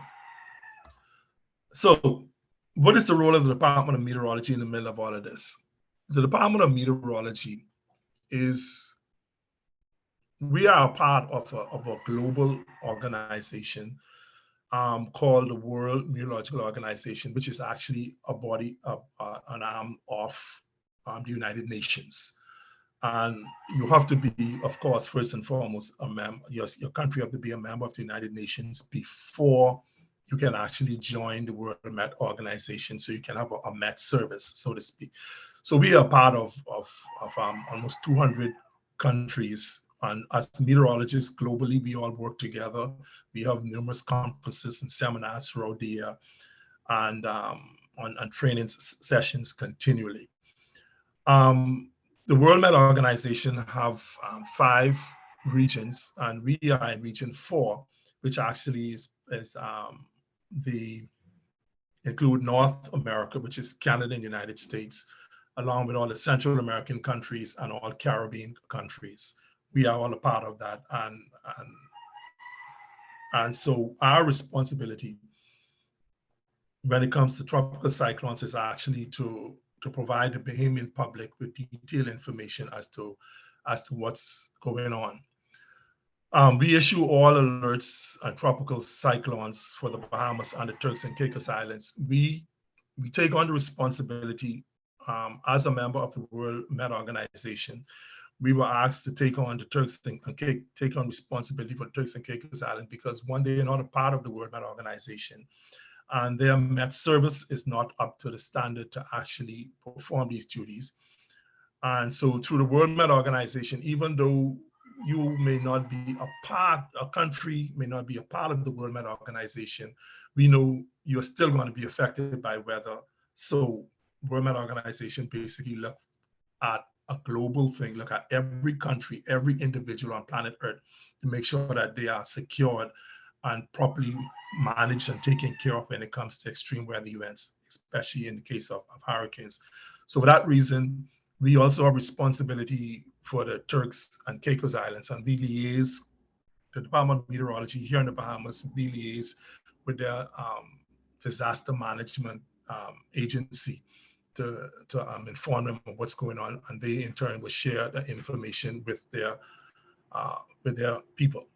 So what is the role of the Department of Meteorology in the middle of all of this? The Department of Meteorology we are a part of a global organization called the World Meteorological Organization, which is actually a body, an arm of the United Nations. And you have to be, of course, first and foremost, a member. Your country have to be a member of the United Nations before you can actually join the World Met Organization, so you can have a Met service, so to speak. So we are part of almost 200 countries. And as meteorologists globally, we all work together. We have numerous conferences and seminars throughout the year, and on training sessions continually. The World Met Organization have 5 regions, and we are in region 4, which actually is include North America, which is Canada and United States, along with all the Central American countries and all Caribbean countries. We are all a part of that, and so our responsibility when it comes to tropical cyclones is actually to provide the Bahamian public with detailed information as to what's going on. We issue all alerts on tropical cyclones for the Bahamas and the Turks and Caicos Islands. We take on the responsibility as a member of the World Met Organization. We were asked to take on the take on responsibility for the Turks and Caicos Islands because one, they are not a part of the World Met Organization, and their Met service is not up to the standard to actually perform these duties. And so through the World Met Organization, even though you may not be a country may not be a part of the World Met Organization, we know you're still going to be affected by weather. So World Met Organization basically look at a global thing, look at every country, every individual on planet Earth to make sure that they are secured and properly managed and taken care of when it comes to extreme weather events, especially in the case of hurricanes. So for that reason, we also have responsibility for the Turks and Caicos Islands, and we liaise, the Department of Meteorology here in the Bahamas, we liaise with their disaster management agency to inform them of what's going on, and they in turn will share the information with their people.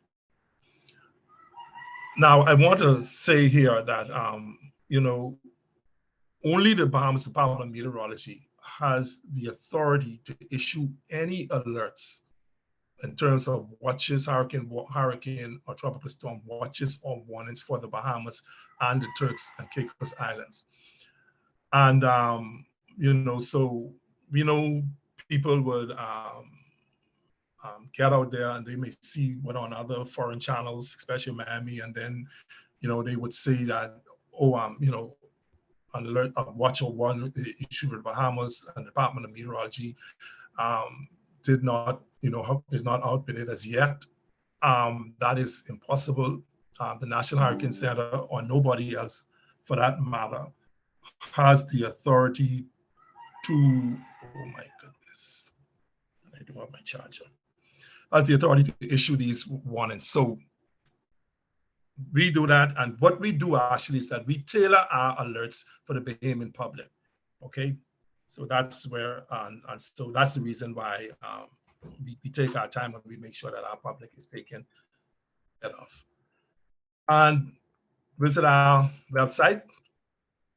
Now, I want to say here that only the Bahamas Department of Meteorology has the authority to issue any alerts in terms of watches, hurricane or tropical storm watches or warnings for the Bahamas and the Turks and Caicos Islands. And, so we know people would get out there and they may see what on other foreign channels, especially Miami, and then, they would say that, an alert, a watch or warning issued for the Bahamas, and the Department of Meteorology is not outbid as yet. That is impossible. The National Hurricane Center, or nobody else for that matter, has the authority to, oh my goodness, I do have my charger, has the authority to issue these warnings. So we do that, and what we do actually is that we tailor our alerts for the Bahamian public, okay? So that's where, and so that's the reason why we take our time and we make sure that our public is taken care of. And visit our website,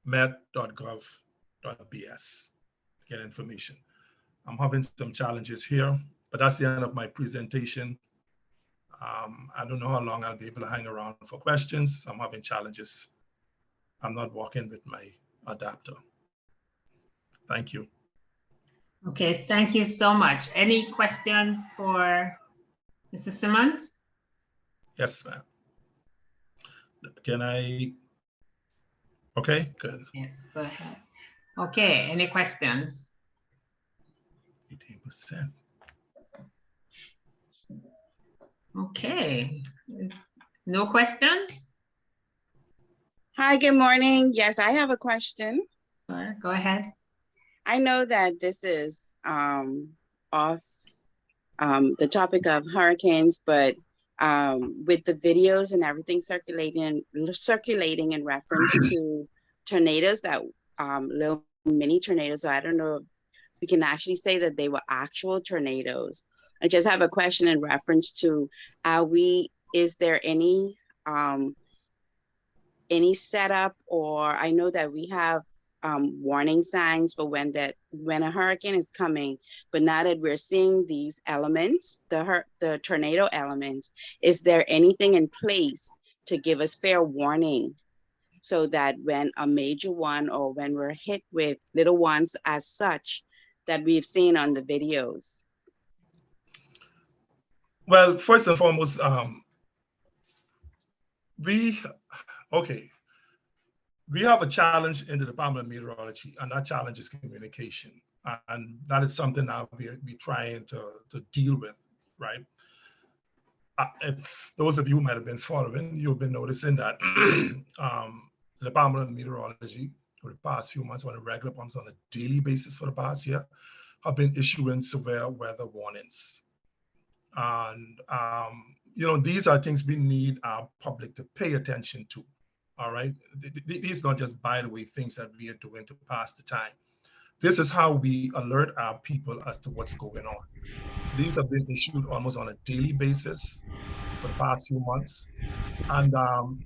met.gov.bs, to get information. I'm having some challenges here, but that's the end of my presentation. I don't know how long I'll be able to hang around for questions. I'm having challenges. I'm not working with my adapter. Thank you. Okay, thank you so much. Any questions for Mrs. Simmons? Yes, ma'am. Can I? Okay, good. Yes, go ahead. Okay, any questions? 18%. Okay, no questions? Hi, good morning. Yes, I have a question. Sure, go ahead. I know that this is off the topic of hurricanes, but with the videos and everything circulating in reference to tornadoes, that little mini tornadoes, so I don't know if we can actually say that they were actual tornadoes. I just have a question in reference to, is there any setup, or I know that we have warning signs for when a hurricane is coming, but now that we're seeing these elements, the tornado elements, is there anything in place to give us fair warning so that when a major one, or when we're hit with little ones as such that we've seen on the videos? Well, first and foremost, we have a challenge in the Department of Meteorology, and that challenge is communication. And that is something that we're trying to deal with, right? if those of you who might have been following, you've been noticing that the Department of Meteorology for the past few months, on a regular, almost on a daily basis for the past year, have been issuing severe weather warnings. And these are things we need our public to pay attention to. All right, these not just by the way things that we are doing to pass the time. This is how we alert our people as to what's going on. These have been issued almost on a daily basis for the past few months. And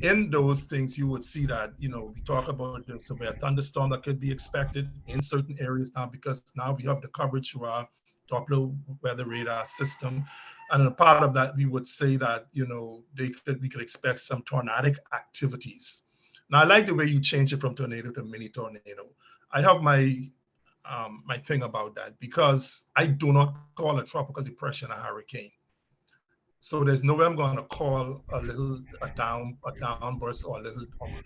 in those things, you would see that, we talk about the severe thunderstorm that could be expected in certain areas now, because now we have the coverage through our Doppler weather radar system. And a part of that, we would say that, we could expect some tornadic activities. Now, I like the way you change it from tornado to mini tornado. I have my thing about that, because I do not call a tropical depression a hurricane. So there's no way I'm going to call a downburst or a little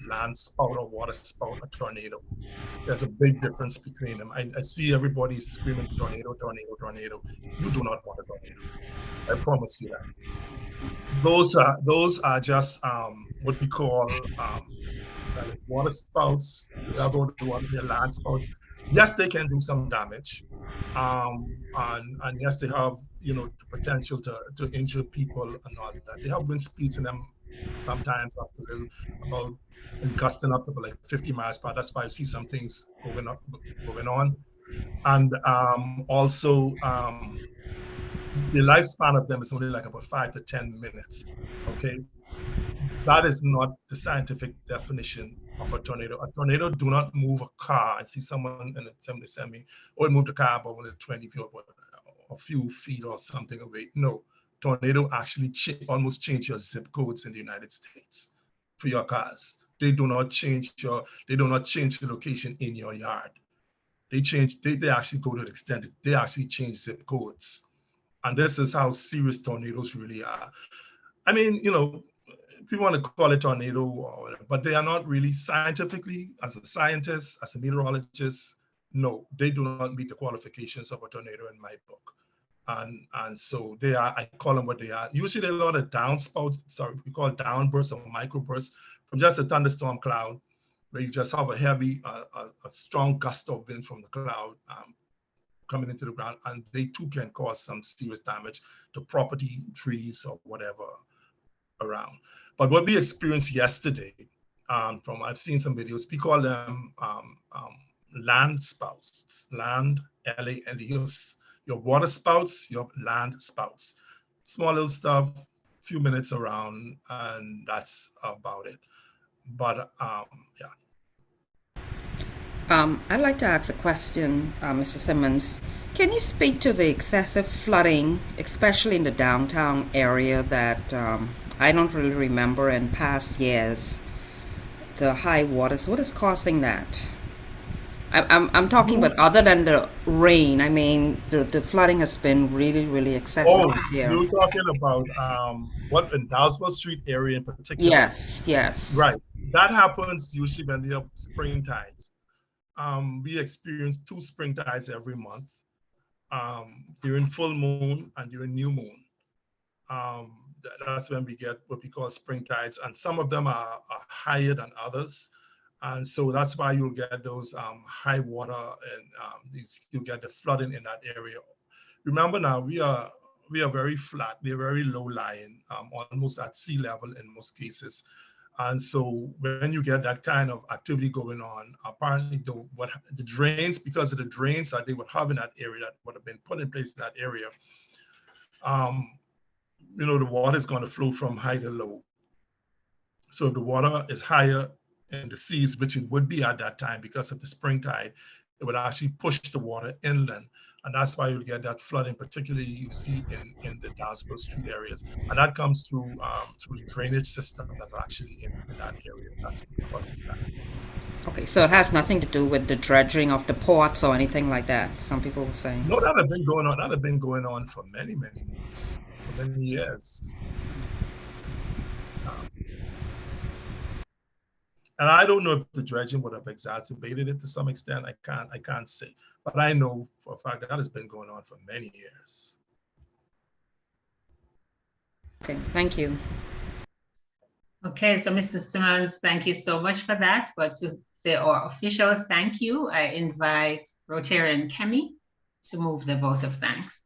land spout or water spout a tornado. There's a big difference between them. I see everybody screaming tornado, tornado, tornado. You do not want a tornado. I promise you that. Those are just what we call water spouts. They're land spouts. Yes, they can do some damage. And yes, they have the potential to injure people and all that. They have wind speeds in them sometimes up to about gusting up to like 50 miles per hour. That's why you see some things going on. And also the lifespan of them is only like about 5 to 10 minutes. Okay, that is not the scientific definition of a tornado. A tornado do not move a car. I see someone in the send me, or move the car about 20 feet or a few feet or something away. No, tornado actually almost change your zip codes in the United States for your cars. They do not change the location in your yard. They actually go to the extent that they actually change zip codes. And this is how serious tornadoes really are. I mean, if you want to call it tornado or whatever, but they are not really scientifically, as a scientist, as a meteorologist, no, they do not meet the qualifications of a tornado in my book. And so they are, I call them what they are. Usually there are a lot of we call it downbursts or microbursts from just a thunderstorm cloud, where you just have a heavy, a strong gust of wind from the cloud coming into the ground, and they too can cause some serious damage to property, trees, or whatever around. But what we experienced yesterday, I've seen some videos, we call them land spouts, land, L-A-N-D, your water spouts, your land spouts. Small little stuff, few minutes around, and that's about it. But yeah. I'd like to ask a question, Mr. Simmons. Can you speak to the excessive flooding, especially in the downtown area, that I don't really remember in past years? The high waters, what is causing that? I'm talking about other than the rain. I mean, the flooding has been really, really excessive this year. You're talking about what in Dowsville Street area in particular? Yes. Right. That happens usually when we have spring tides. We experience 2 spring tides every month, during full moon and during new moon. That's when we get what we call spring tides, and some of them are higher than others. And so that's why you'll get those high water, and you'll get the flooding in that area. Remember now, we are very flat, we're very low lying, almost at sea level in most cases. And so when you get that kind of activity going on, apparently the drains, because of the drains that they would have in that area, that would have been put in place in that area, the water is going to flow from high to low. So if the water is higher in the seas, which it would be at that time because of the spring tide, it would actually push the water inland. And that's why you get that flooding, particularly you see in the Dowsville Street areas. And that comes through the drainage system that's actually in that area. That's what causes that. Okay, so it has nothing to do with the dredging of the ports or anything like that, some people were saying. No, that have been going on. That have been going on for many, many months, for many years. And I don't know if the dredging would have exacerbated it to some extent. I can't say, but I know for a fact that has been going on for many years. Okay, thank you. Okay, so Mr. Simmons, thank you so much for that. But to say our official thank you, I invite Rotarian Kemi to move the vote of thanks.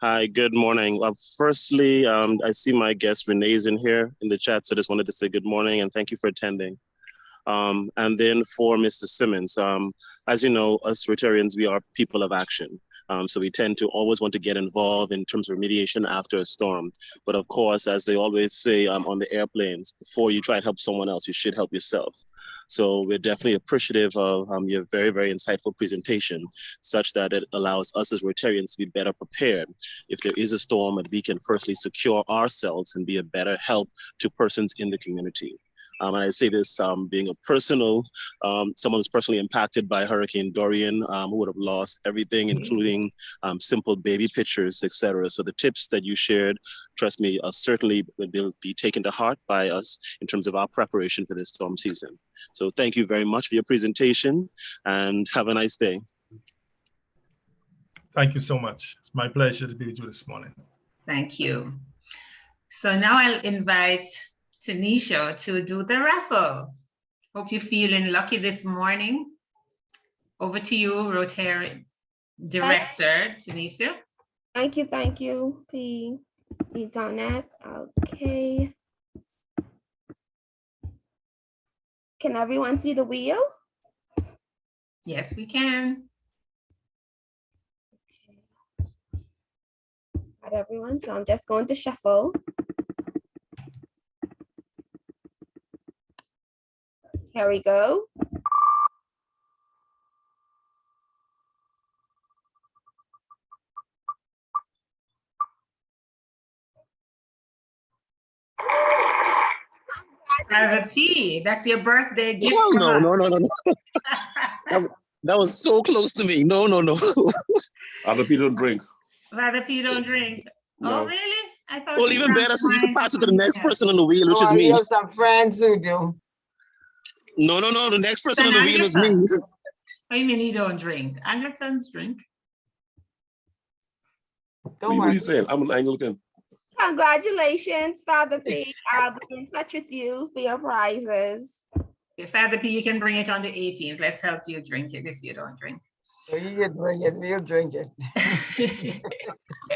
Hi, good morning. Firstly, I see my guest Renee's in here in the chat, so just wanted to say good morning and thank you for attending. And then for Mr. Simmons, as you know, us Rotarians, we are people of action. So we tend to always want to get involved in terms of remediation after a storm. But of course, as they always say on the airplanes, before you try to help someone else, you should help yourself. So we're definitely appreciative of your very, very insightful presentation, such that it allows us as Rotarians to be better prepared if there is a storm, and we can firstly secure ourselves and be a better help to persons in the community. And I say this being a personal, someone who's personally impacted by Hurricane Dorian, who would have lost everything, including simple baby pictures, etc. So the tips that you shared, trust me, certainly will be taken to heart by us in terms of our preparation for this storm season. So thank you very much for your presentation and have a nice day. Thank you so much. It's my pleasure to be with you this morning. Thank you. So now I'll invite Tanisha to do the raffle. Hope you're feeling lucky this morning. Over to you, Rotary Director Tanisha. Thank you, P. Donette. Okay. Can everyone see the wheel? Yes, we can. Got everyone, so I'm just going to shuffle. Here we go. Private P, that's your birthday gift. No. That was so close to me. No. Other people don't drink. Private P don't drink. No. Oh, really? I thought. Well, even better, so you can pass it to the next person on the wheel, which is Oh, me. you have some friends who do. No. The next person on the wheel is me. What do you mean he don't drink? Anglicans drink. What are you saying? I'm an Anglican. Congratulations, Father P. I'll be in touch with you for your prizes. Okay, Father P, you can bring it on the 18th. Let's help you drink it if you don't drink. So you can drink it, we'll drink it.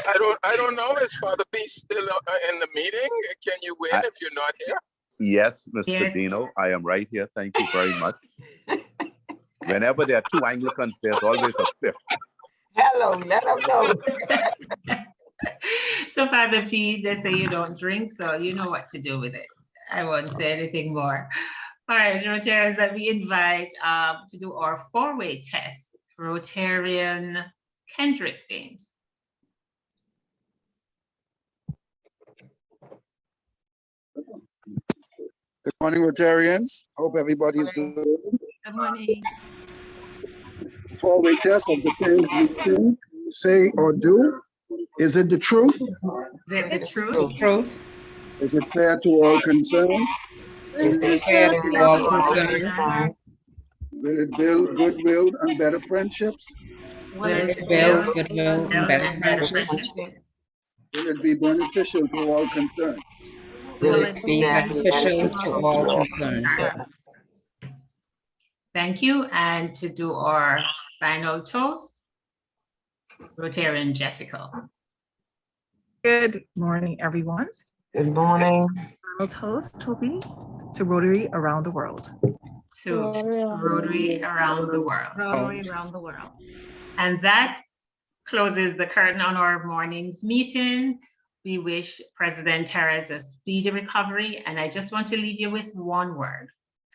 I don't know. Is Father P still in the meeting? Can you win if you're not here? Yes, Mr. Dino, I am right here. Thank you very much. Whenever there are two Anglicans, there's always a fifth. Hello, let them know. So Father P, they say you don't drink, so you know what to do with it. I won't say anything more. All right, Rotarians, that we invite to do our four-way test. Rotarian Kendrick Dames. Good morning, Rotarians. Hope everybody is good. Good morning. Four-way test of the things we think, say, or do. Is it the truth? Is it the truth? Truth. Is it fair to all concerned? Is it fair to all concerned? Will it build goodwill and better friendships? Will it build goodwill and better friendships? Will it be beneficial to all concerned? Will it be beneficial to all concerned? Thank you. And to do our final toast, Rotarian Jessica. Good morning, everyone. Good morning. Final toast will be to Rotary around the world. To Rotary around the world. Rotary around the world. And that closes the curtain on our morning's meeting. We wish President Terez a speedy recovery. And I just want to leave you with one word.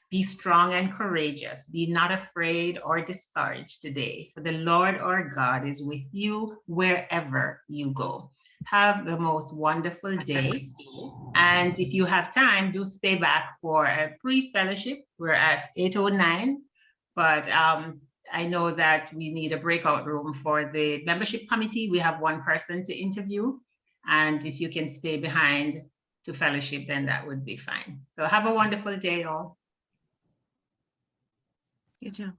Be strong and courageous. Be not afraid or discouraged today, for the Lord our God is with you wherever you go. Have the most wonderful day. And if you have time, do stay back for a pre-fellowship. We're at 8:09, but I know that we need a breakout room for the membership committee. We have one person to interview. And if you can stay behind to fellowship, then that would be fine. So have a wonderful day all. Good job.